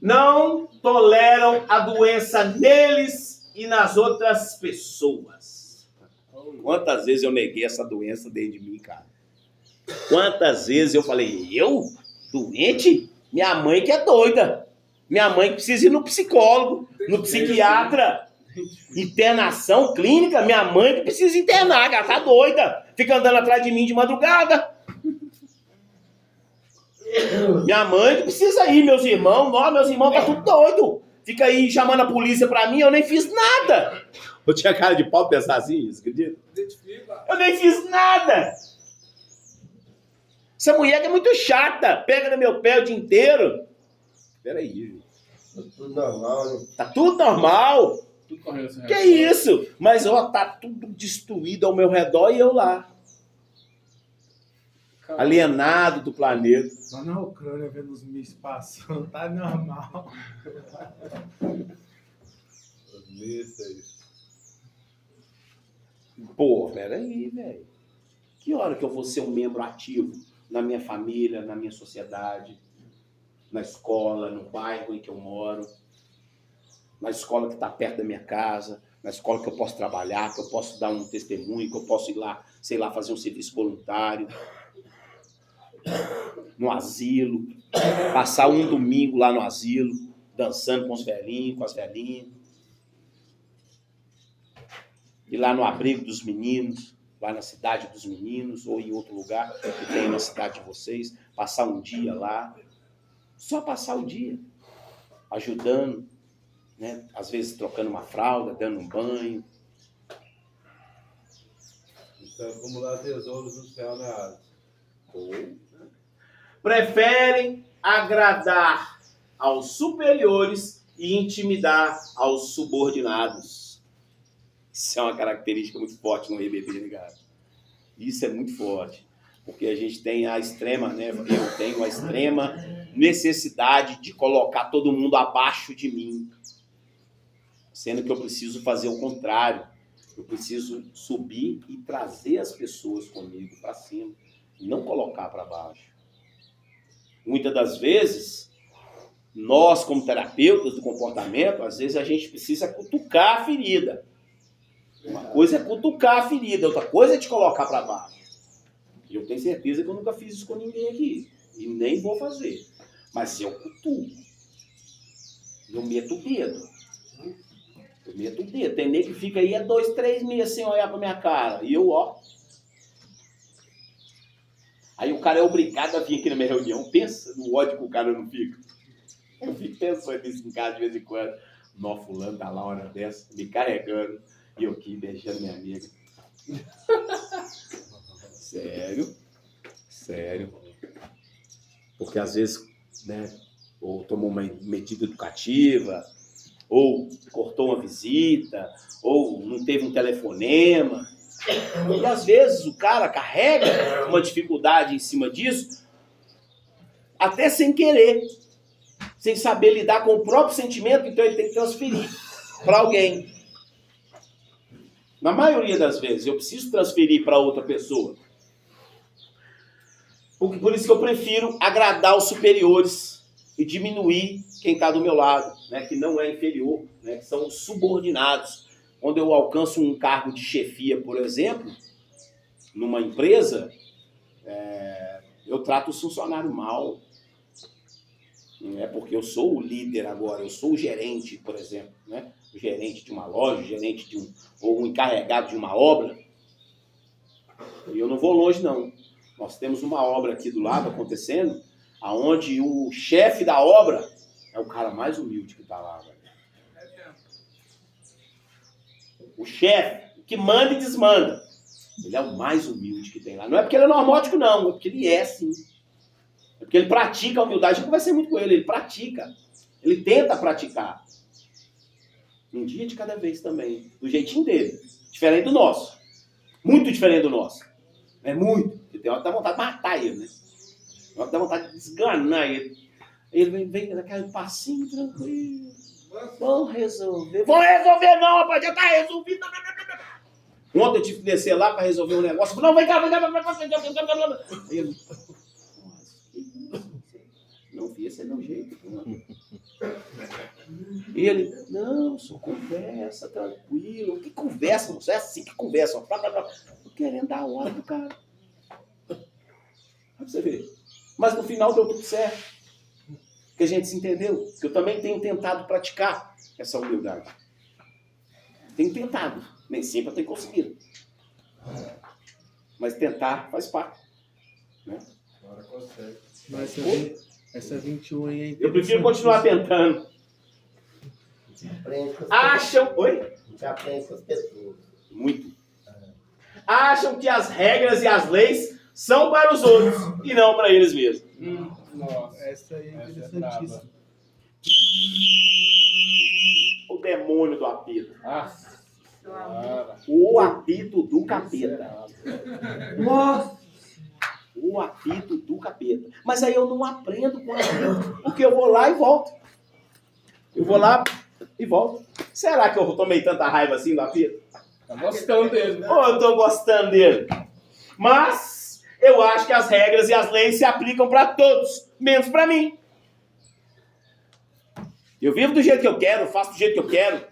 Não toleram a doença neles e nas outras pessoas. Quantas vezes eu neguei essa doença dentro de mim, cara? Quantas vezes eu falei, eu? Doente? Minha mãe que é doida. Minha mãe que precisa ir no psicólogo, no psiquiatra. Internação clínica, minha mãe que precisa internar, ela tá doida. Fica andando atrás de mim de madrugada. Minha mãe que precisa ir, meus irmãos tá tudo doido. Fica aí chamando a polícia pra mim, eu nem fiz nada. Eu tinha cara de pau pensar assim, você acredita? Eu nem fiz nada. Essa mulher que é muito chata, pega no meu pé o dia inteiro. Peraí, gente. Tá tudo normal, né? Tá tudo normal. Tudo correndo sem Que isso? Mas, ó, tá tudo destruído ao meu redor e eu lá. Alienado do planeta. Lá na Ucrânia, vendo os mísseis passando, tá normal. Os mísseis. Pô, peraí, velho. Que hora que eu vou ser um membro ativo na minha família, na minha sociedade, na escola, no bairro em que eu moro, na escola que está perto da minha casa, na escola que eu posso trabalhar, que eu posso dar um testemunho, que eu posso ir lá, sei lá, fazer um serviço voluntário, no asilo, passar um domingo lá no asilo, dançando com os velhinhos, com as velhinhas, ir lá no abrigo dos meninos, lá na cidade dos meninos, ou em outro lugar que tem na cidade de vocês, passar um dia lá, só passar o dia, ajudando, né? Às vezes trocando uma fralda, dando um banho. Então, acumular tesouros no céu, né, Alisson? Preferem agradar aos superiores e intimidar aos subordinados. Isso é uma característica muito forte no EBB, ligado? Isso é muito forte, porque a gente tem a extrema, né? Eu tenho a extrema necessidade de colocar todo mundo abaixo de mim, sendo que eu preciso fazer o contrário. Eu preciso subir e trazer as pessoas comigo para cima, não colocar para baixo. Muitas das vezes, nós como terapeutas do comportamento, às vezes a gente precisa cutucar a ferida. Uma coisa é cutucar a ferida, outra coisa é te colocar para baixo. E eu tenho certeza que eu nunca fiz isso com ninguém aqui. E nem vou fazer. Mas eu cutuco. Eu meto o dedo. Eu meto o dedo. Tem nego que fica aí há 2, 3 meses sem olhar pra minha cara. E eu, ó. Aí o cara é obrigado a vir aqui na minha reunião. Pensa no ódio que o cara não fica. Eu fico pensando nisso em casa de vez em quando. Nó, fulano tá lá uma hora dessa, me carregando. E eu aqui beijando minha amiga. Sério. Porque às vezes, né, ou tomou uma medida educativa, ou cortou uma visita, ou não teve um telefonema. E às vezes o cara carrega uma dificuldade em cima disso, até sem querer, sem saber lidar com o próprio sentimento, então ele tem que transferir para alguém. Na maioria das vezes, eu preciso transferir para outra pessoa. Por isso que eu prefiro agradar os superiores e diminuir quem está do meu lado, né, que não é inferior, né, que são os subordinados. Quando eu alcanço um cargo de chefia, por exemplo, numa empresa, eu trato os funcionários mal. Não é porque eu sou o líder agora, eu sou o gerente, por exemplo, né? O gerente de uma loja, o gerente de ou um encarregado de uma obra. E eu não vou longe, não. Nós temos uma obra aqui do lado acontecendo, aonde o chefe da obra é o cara mais humilde que está lá, velho. O chefe, que manda e desmanda. Ele é o mais humilde que tem lá. Não é porque ele é normótico, não. É porque ele é, sim. É porque ele pratica a humildade. Eu conversei muito com ele. Ele pratica. Ele tenta praticar. Um dia de cada vez também. Do jeitinho dele. Diferente do nosso. Muito diferente do nosso. É muito. Porque tem hora que dá vontade de matar ele, né? Tem hora que dá vontade de desganar ele. Ele vem naquele passinho tranquilo. Vamos resolver. Vamos resolver não, rapaz. Já tá resolvido. Ontem eu tive que descer lá para resolver um negócio. Não, vem cá. Aí ele... Não, filho, esse é meu jeito. E ele... Não, só conversa, tranquilo. Que conversa, moço? É assim que conversa. Tô querendo dar hora pro cara. Pra você ver. Mas no final deu tudo certo. Que a gente se entendeu. Que eu também tenho tentado praticar essa humildade. Tenho tentado. Nem sempre eu tenho conseguido. Mas tentar faz parte. Né? Agora consegue. Mas essa 21 aí é interessante. Eu prefiro continuar tentando. Acham... Oi? Já aprende com as pessoas. Muito. Acham que as regras e as leis são para os outros e não para eles mesmos. Nossa. Essa aí é Essa é interessantíssima. O demônio do apito. Cara. O apito do capeta. Nossa! O apito do capeta. Mas aí eu não aprendo com o apito, porque eu vou lá e volto. Eu vou lá e volto. Será que eu tomei tanta raiva assim do apito? Tá gostando dele, né? Ou eu tô gostando dele? Mas eu acho que as regras e as leis se aplicam para todos, menos para mim. Eu vivo do jeito que eu quero, faço do jeito que eu quero.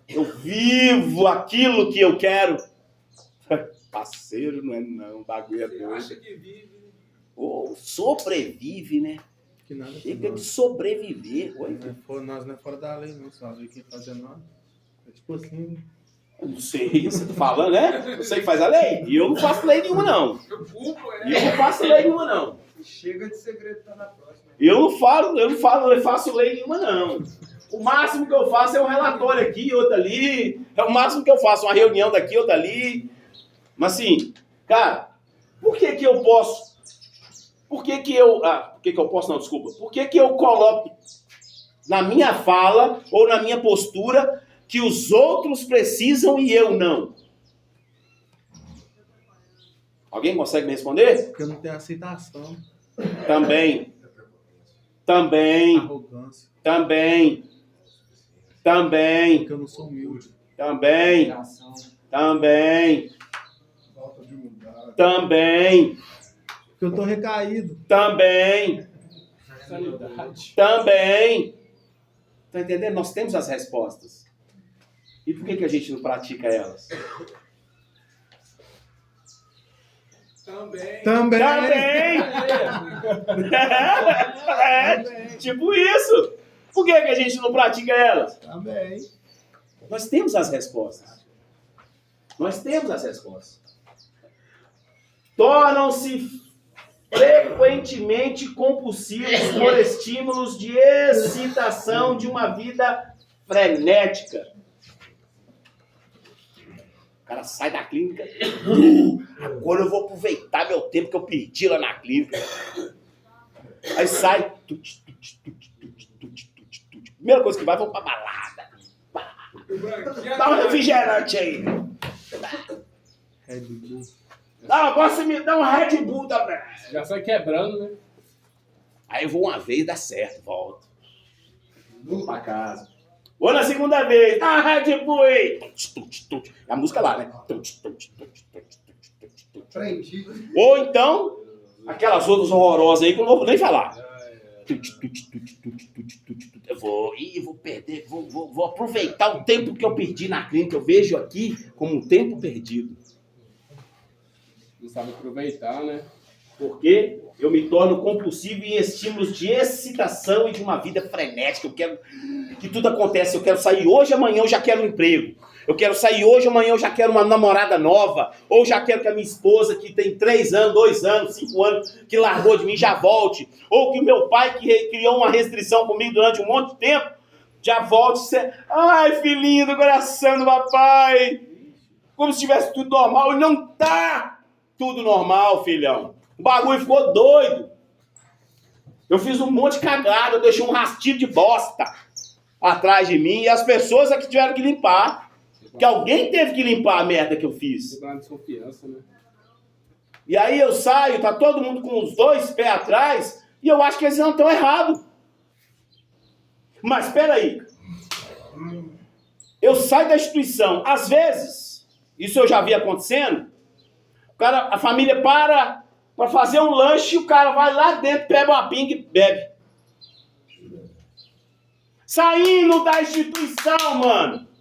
Eu vivo aquilo que eu quero. Parceiro, não é não, o bagulho é Você doido. acha que vive, né? Ou sobrevive, né? Que nada Chega de sobreviver. Oi? Nós não é fora da lei, não. Só a lei quem fazer nada. É tipo assim. Eu não sei, você tá falando, né? Eu sei que faz a lei. E eu não faço lei nenhuma, não. Eu culpo, E eu não faço lei nenhuma, não. Chega de segredo, tá na próxima. Eu não faço lei nenhuma, não. O máximo que eu faço é um relatório aqui, outro ali. É o máximo que eu faço, uma reunião daqui, outra ali. Mas assim, cara, por que que eu posso... Por que que eu posso, não, desculpa. Por que que eu coloco na minha fala ou na minha postura que os outros precisam e eu não? Alguém consegue me responder? Porque não tem aceitação, Também. arrogância. Também. Porque eu não sou humilde. Também. Falta de humildade. Também. Porque eu tô recaído. Também. Sanidade. Também. Tá entendendo? Nós temos as respostas. E por que a gente não pratica elas? Também. Também. É, tipo isso. Por que a gente não pratica elas? Também. Nós temos as respostas. Tornam-se frequentemente compulsivos por estímulos de excitação de uma vida frenética. O cara sai da clínica. Agora eu vou aproveitar meu tempo que eu perdi lá na clínica. Aí sai. Primeira coisa que vai, vamos pra balada. Dá um refrigerante aí. Red Bull. Dá um Red Bull também. Já sai quebrando, né? Aí eu vou uma vez, dá certo, volto. Vamos pra casa. Vou na segunda vez, dá um Red Bull aí. É a música lá, né? Aprendi. Ou então, aquelas outras horrorosas aí que eu não vou nem falar. Eu vou perder, vou aproveitar o tempo que eu perdi na clínica. Eu vejo aqui como um tempo perdido. Não sabe aproveitar, né? Porque eu me torno compulsivo em estímulos de excitação e de uma vida frenética. Eu quero que tudo aconteça. Eu quero sair hoje, amanhã eu já quero um emprego. Eu quero sair hoje, amanhã eu já quero uma namorada nova. Ou já quero que a minha esposa, que tem 3 anos, 2 anos, 5 anos, que largou de mim, já volte. Ou que o meu pai, que criou uma restrição comigo durante um monte de tempo, já volte. Ai, filhinho do coração do papai. Como se tivesse tudo normal. E não tá tudo normal, filhão. O bagulho ficou doido. Eu fiz um monte de cagada, eu deixei um rastilho de bosta atrás de mim e as pessoas é que tiveram que limpar. Que alguém teve que limpar a merda que eu fiz. Dá uma desconfiança, né? E aí eu saio, tá todo mundo com os 2 pés atrás e eu acho que eles não estão errados. Mas espera aí. Eu saio da instituição. Às vezes, isso eu já vi acontecendo, a família para fazer um lanche, o cara vai lá dentro, pega uma pinga e bebe. Saindo da instituição, mano.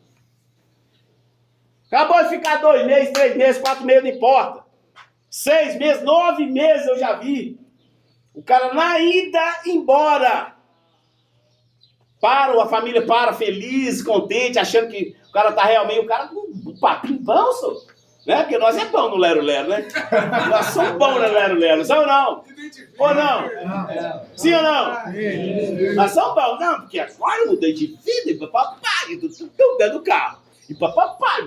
Acabou de ficar 2 meses, 3 meses, 4 meses, não importa. 6 meses, 9 meses eu já vi. O cara na ida embora. A família para, feliz, contente, achando que o cara tá realmente, o cara com um papinho bom, senhor. Né? Porque nós é bom no lero-lero, né? Nós somos bons no lero-lero, são ou não? Ou não? Sim ou não? Nós somos bons, não, porque agora eu mudei de vida e papai, tudo dentro do carro. E papai,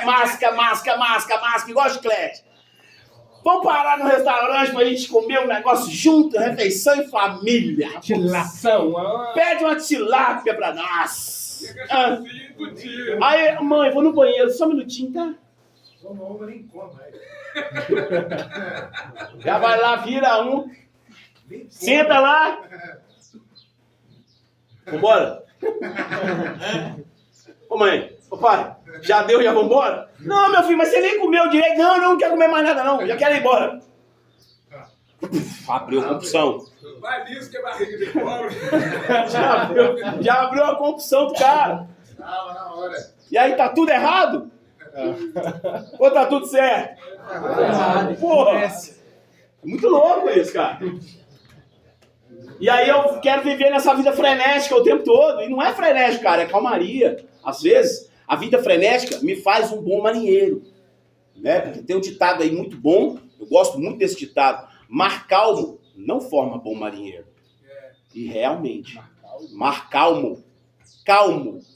máscara, igual chiclete. Vamos parar no restaurante pra gente comer um negócio junto, refeição em família. Tilação. Pede uma tilápia pra nós. Aí, mãe, vou no banheiro, só um minutinho, tá? Só uma uva nem come, Já vai lá, vira um. Senta lá. Vambora. Ô mãe, ô pai, já deu, já vambora? Não, meu filho, mas você nem comeu direito. Não quero comer mais nada não, já quero ir embora. Abriu a compulsão. Vai nisso que é barriga de pobre. Já abriu a compulsão do cara. Tava na hora. E aí tá tudo errado? Ou tá tudo certo? Porra, é muito louco isso, cara. E aí eu quero viver nessa vida frenética o tempo todo. E não é frenético, cara, é calmaria. Às vezes, a vida frenética me faz um bom marinheiro. Né? Porque tem um ditado aí muito bom, eu gosto muito desse ditado. Mar calmo não forma bom marinheiro. E realmente, mar calmo,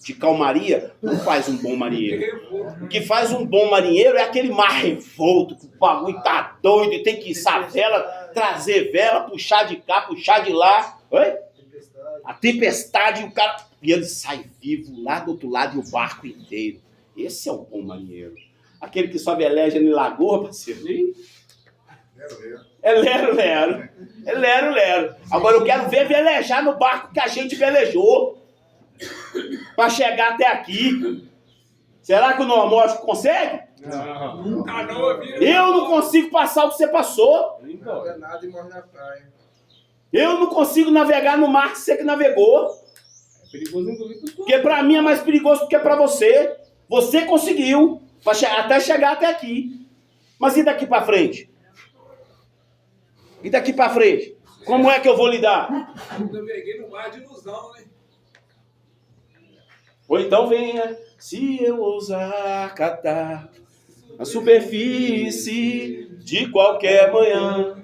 de calmaria, não faz um bom marinheiro. O que faz um bom marinheiro é aquele mar revolto, que o bagulho tá doido e tem que içar vela, trazer vela, puxar de cá, puxar de lá. Oi? A tempestade, o cara... E ele sai vivo lá do outro lado e o barco inteiro. Esse é um bom marinheiro. Aquele que só veleja em lagoa, parceiro. É lero-lero. É lero-lero. Agora eu quero ver velejar no barco que a gente velejou. Pra chegar até aqui. Será que o Normótico consegue? Não. Eu não consigo passar o que você passou. Não é nada e morre na praia. Eu não consigo navegar no mar que você que navegou. É perigoso, inclusive. Porque pra mim é mais perigoso do que pra você. Você conseguiu até chegar até aqui. Mas e daqui pra frente? E daqui pra frente? Como é que eu vou lidar? Eu naveguei no mar de ilusão, né? Ou então venha, se eu ousar catar a superfície de qualquer manhã,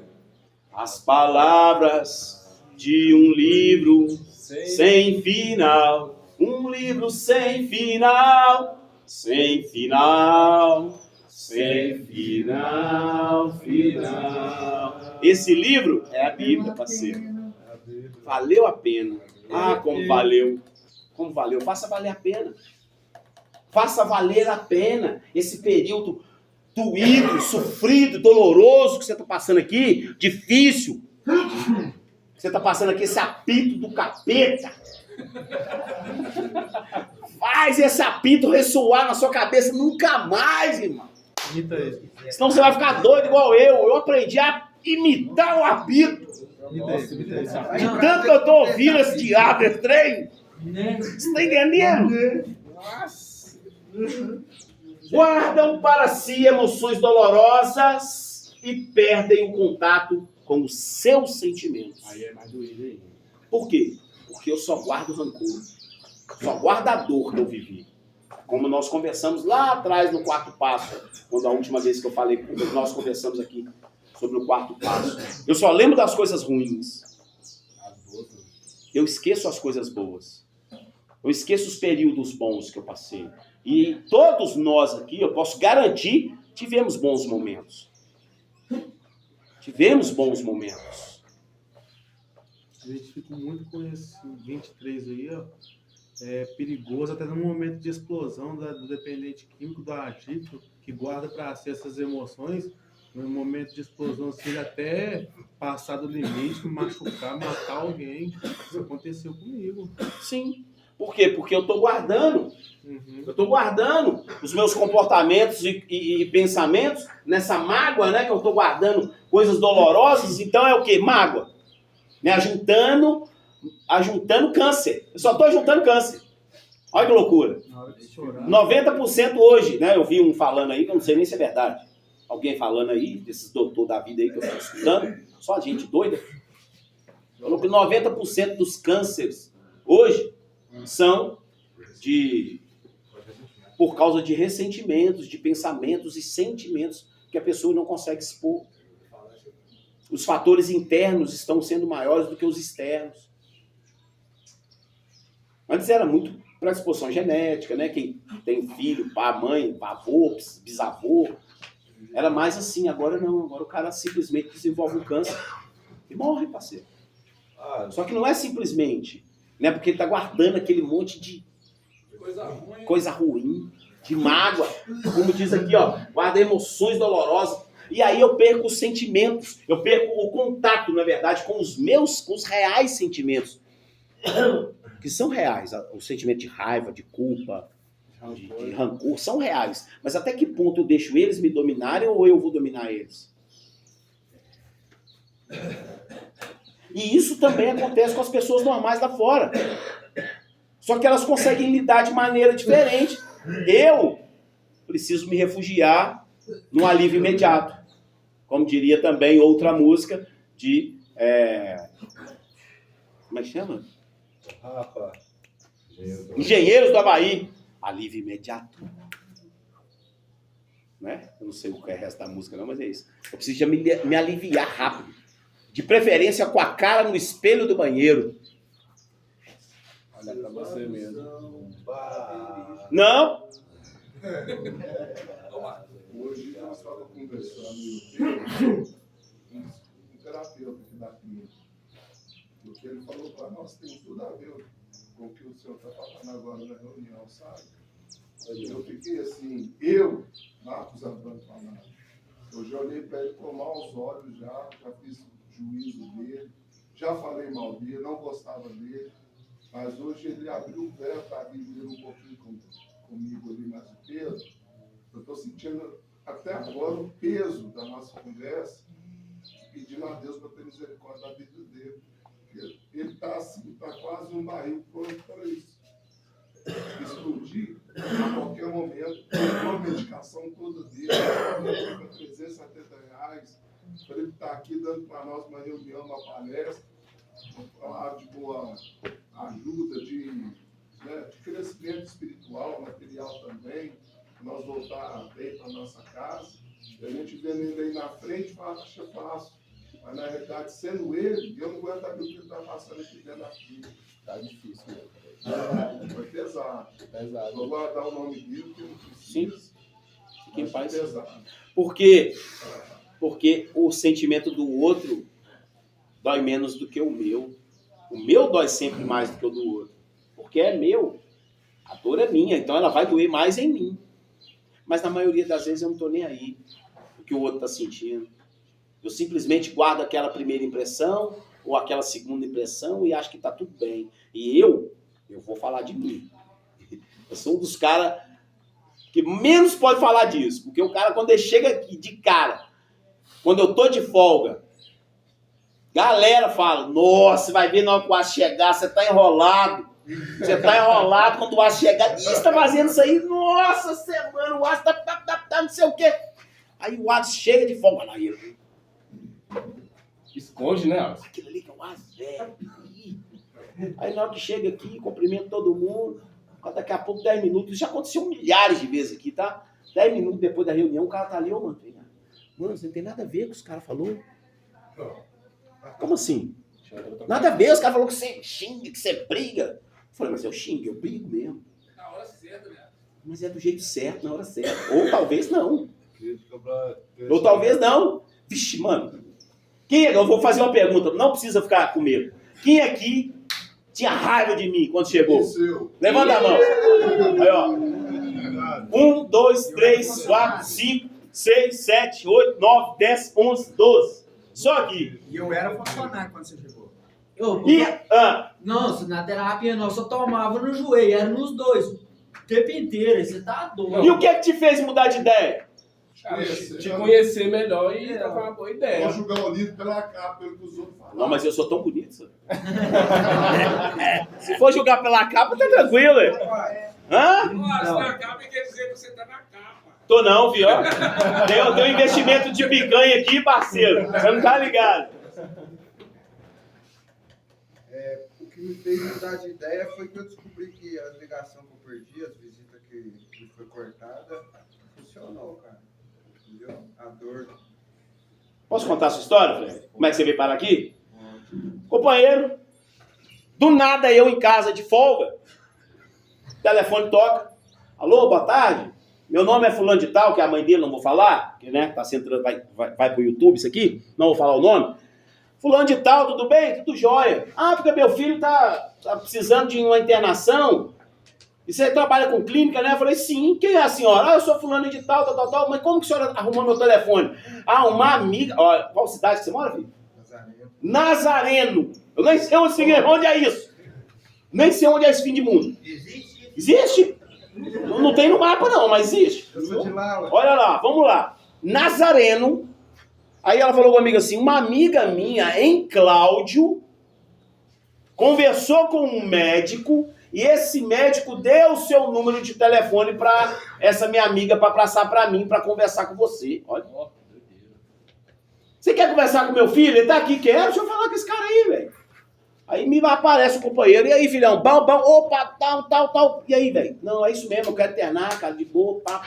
as palavras de um livro sem final, um livro sem final, sem final, sem final, final. Esse livro é a Bíblia, parceiro. Valeu a pena. Ah, como valeu. Como valeu. Faça valer a pena. Faça valer a pena esse período doído, sofrido, doloroso que você está passando aqui, difícil. Que você está passando aqui, esse apito do capeta. Faz esse apito ressoar na sua cabeça nunca mais, irmão. Senão você vai ficar doido igual eu. Eu aprendi a imitar o apito. De tanto que eu tô ouvindo esse diabo, esse trem. Você tá entendendo? Guardam para si emoções dolorosas e perdem o contato com os seus sentimentos. Aí é mais doído aí. Por quê? Porque eu só guardo rancor. Só guardo a dor que eu vivi. Como nós conversamos lá atrás no quarto passo, quando a última vez que eu falei, nós conversamos aqui sobre o quarto passo. Eu só lembro das coisas ruins. Eu esqueço as coisas boas. Eu esqueço os períodos bons que eu passei. E todos nós aqui, eu posso garantir, tivemos bons momentos. Tivemos bons momentos. Eu identifico muito com esse 23 aí, ó. É perigoso até no momento de explosão do dependente químico, do adicto, que guarda para si essas emoções. No momento de explosão, assim, ele até passar do limite, machucar, matar alguém. Isso aconteceu comigo. Sim. Por quê? Porque eu estou guardando. Uhum. Eu estou guardando os meus comportamentos e pensamentos nessa mágoa, né? Que eu estou guardando coisas dolorosas. Então é o quê? Mágoa. Né? Ajuntando câncer. Eu só estou ajuntando câncer. Olha que loucura. Na hora de chorar. 90% hoje, né? Eu vi um falando aí, que eu não sei nem se é verdade. Alguém falando aí, desses doutores da vida aí que eu estou estudando, só gente doida. Falou que 90% dos cânceres hoje são por causa de ressentimentos, de pensamentos e sentimentos que a pessoa não consegue expor. Os fatores internos estão sendo maiores do que os externos. Antes era muito predisposição genética, né? Quem tem filho, pai, mãe, avô, bisavô, era mais assim. Agora não. Agora o cara simplesmente desenvolve um câncer e morre, parceiro. Só que não é simplesmente, né? Porque ele está guardando aquele monte de coisa ruim, de mágoa. Como diz aqui, ó, guarda emoções dolorosas. E aí eu perco os sentimentos, eu perco o contato, na verdade, com os reais sentimentos. Que são reais. O sentimento de raiva, de culpa, de rancor, são reais. Mas até que ponto eu deixo eles me dominarem ou eu vou dominar eles? E isso também acontece com as pessoas normais lá fora. Só que elas conseguem lidar de maneira diferente. Eu preciso me refugiar no alívio imediato. Como diria também outra música de... Como é que chama? Rafa. Engenheiros do Havaí. Alívio imediato. Né? Eu não sei o que é o resto da música não, mas é isso. Eu preciso me aliviar rápido. De preferência com a cara no espelho do banheiro. Olha pra você mesmo. Não! Hoje nós estávamos conversando com um terapeuta aqui da clínica. E o que ele falou para nós tem tudo a ver com o que o senhor está falando agora na reunião, sabe? Eu fiquei assim, Marcos Antônio falando. Eu já olhei para ele com maus olhos, já fiz juízo dele, já falei mal dele, não gostava dele, mas hoje ele abriu o pé para viver um pouquinho comigo ali mais o peso. Eu estou sentindo até agora o peso da nossa conversa, pedindo a Deus para ter misericórdia da vida dele. Ele está assim, está quase um barril pronto para isso. Explodir a qualquer momento, com a medicação toda dele, R$370, para ele estar aqui dando para nós uma reunião, uma palestra, falar de boa ajuda, de crescimento espiritual, material também, nós voltar bem para a nossa casa. E a gente vendo ele aí na frente, acha fácil. Mas na realidade, sendo ele, eu não aguento abrir o que ele está passando aqui dentro da fila. Tá difícil mesmo. Foi pesado. Pesado. Vou guardar o nome dele, que eu não preciso. Sim. Fique em paz. Pesado. Porque o sentimento do outro dói menos do que o meu. O meu dói sempre mais do que o do outro. Porque é meu. A dor é minha, então ela vai doer mais em mim. Mas na maioria das vezes eu não estou nem aí o que o outro está sentindo. Eu simplesmente guardo aquela primeira impressão ou aquela segunda impressão e acho que está tudo bem. E eu vou falar de mim. Eu sou um dos caras que menos pode falar disso. Porque o cara, quando ele chega aqui de cara, quando eu tô de folga, galera fala, nossa, vai ver na hora que o Aço chegar, você tá enrolado. Você tá enrolado quando o Aço chegar. E você tá fazendo isso aí, nossa, semana, o Aço tá não sei o quê. Aí o Alisson chega de folga lá, ele. Esconde, né, Alisson? Aquilo ali que é o Alisson, Aí na hora que chega aqui, cumprimento todo mundo, daqui a pouco, 10 minutos, isso já aconteceu milhares de vezes aqui, tá? 10 minutos depois da reunião, o cara tá ali, mano, você não tem nada a ver com o que os caras falaram. Como assim? Nada a ver, os caras falaram que você xinga, que você briga. Eu falei, mas eu xingo, eu brigo mesmo. Na hora certa, né? Mas é do jeito certo, na hora certa. Ou talvez não. Crítica pra... Ou talvez não. Vixe, mano. Eu vou fazer uma pergunta, não precisa ficar com medo. Quem aqui tinha raiva de mim quando chegou? Levanta a mão. Aí, ó. 1, 2, 3, 4, 5, 6, 7, 8, 9, 10, 11, 12. Só aqui. E eu era funcionário quando você chegou. Não, na terapia nossa eu tomava no joelho, era nos dois. O tempo inteiro, você tá doido. E o que é que te fez mudar de ideia? Cara, te conhecer melhor e trocar uma boa ideia. Pode julgar o livro pela capa, pelo que os outros falam. Não, mas eu sou tão bonito. Se for julgar pela capa, tá tranquilo. Hã? Na capa quer dizer que você tá na capa. Tô não, viu? Deu um investimento de picanha aqui, parceiro. Você não tá ligado. O que me fez mudar de ideia foi que eu descobri que a ligação que eu perdi, as visitas que foi cortada, funcionou, cara. Entendeu? A dor. Posso contar a sua história, Fred? Como é que você veio parar aqui? Companheiro, do nada eu em casa de folga, o telefone toca. Alô, boa tarde. Meu nome é fulano de tal, que é a mãe dele, não vou falar, que né, tá centrando, vai pro YouTube isso aqui, não vou falar o nome. Fulano de tal, tudo bem? Tudo jóia. Ah, porque meu filho tá precisando de uma internação. E você trabalha com clínica, né? Eu falei, sim. Quem é a senhora? Ah, eu sou fulano de tal. Mas como que a senhora arrumou meu telefone? Ah, uma amiga... Ó, qual cidade que você mora, filho? Nazareno. Eu nem sei onde é isso. Nem sei onde é esse fim de mundo. Existe? Não tem no mapa não, mas existe. Eu sou de lá. Olha lá, vamos lá. Nazareno. Aí ela falou comigo assim, uma amiga minha em Cláudio conversou com um médico e esse médico deu o seu número de telefone para essa minha amiga para passar para mim, para conversar com você. Olha. Você quer conversar com meu filho? Ele tá aqui, quero. Deixa eu falar com esse cara aí, velho. Aí me aparece o companheiro. E aí, filhão? Bom, opa, tal. E aí, velho? Não, é isso mesmo, eu quero internar, cara, de boa, pá.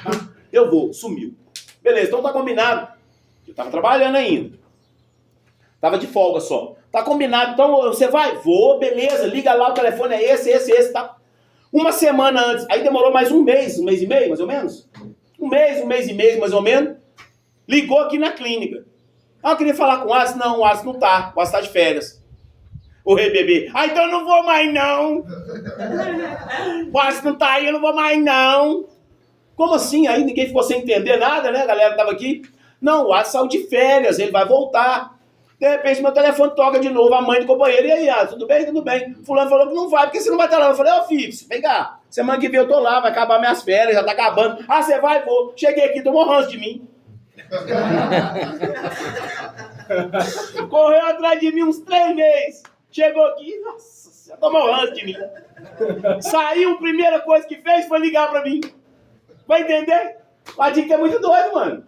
Eu vou, sumiu. Beleza, então tá combinado. Eu tava trabalhando ainda. Tava de folga só. Tá combinado, então você vai? Vou, beleza, liga lá, o telefone é esse, tá? Uma semana antes, aí demorou mais um mês e meio, mais ou menos. Um mês e meio, mais ou menos. Ligou aqui na clínica. Ah, eu queria falar com o Alisson. Não, o Alisson não tá. O Alisson tá de férias. O rei bebê. Ah, então eu não vou mais, não. O Alisson não tá aí, eu não vou mais, não. Como assim? Aí ninguém ficou sem entender nada, né? A galera tava aqui. Não, o Alisson saiu de férias, ele vai voltar. De repente, meu telefone toca de novo, a mãe do companheiro. E aí, Alisson, tudo bem? Tudo bem. Fulano falou que não vai, porque você não vai estar lá. Eu falei, ô filho, vem cá. Semana que vem eu tô lá, vai acabar minhas férias, já tá acabando. Ah, você vai? Vou. Cheguei aqui, tomou ranço de mim. Correu atrás de mim uns 3 meses. Chegou aqui, nossa, tomou ranço de mim. Saiu, a primeira coisa que fez foi ligar pra mim. Vai entender? O Adicto é muito doido, mano.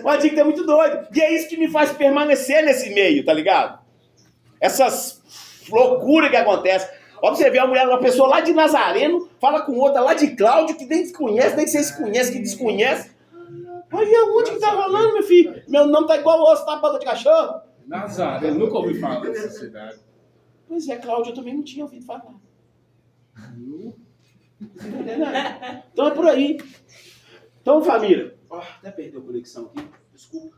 O Adicto é muito doido. E é isso que me faz permanecer nesse meio, tá ligado? Essas loucuras que acontecem. Ó, pra você ver uma pessoa lá de Nazareno fala com outra lá de Cláudio que nem desconhece, nem vocês conhecem, que desconhece. Olha onde que tá rolando, meu filho? Meu nome tá igual o osso da banda de cachorro. Nazareno, nunca ouvi falar dessa cidade. Pois é, Cláudio, eu também não tinha ouvido falar. Então é por aí. Então, família. Até perdeu a conexão aqui, desculpa.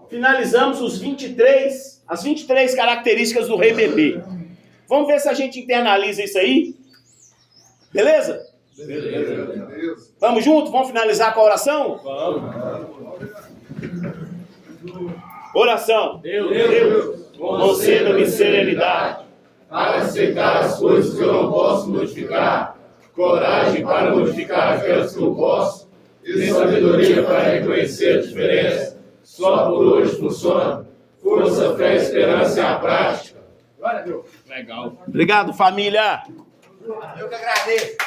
Finalizamos as 23 características do rei bebê. Vamos ver se a gente internaliza isso aí. Beleza? Beleza. Vamos junto? Vamos finalizar com a oração? Vamos. Oração. Deus, conceda-me serenidade para aceitar as coisas que eu não posso modificar, coragem para modificar aquelas que eu posso, e sabedoria para reconhecer a diferença. Só por hoje funciona. Força, fé, esperança e a prática. Legal. Obrigado, família. Eu que agradeço.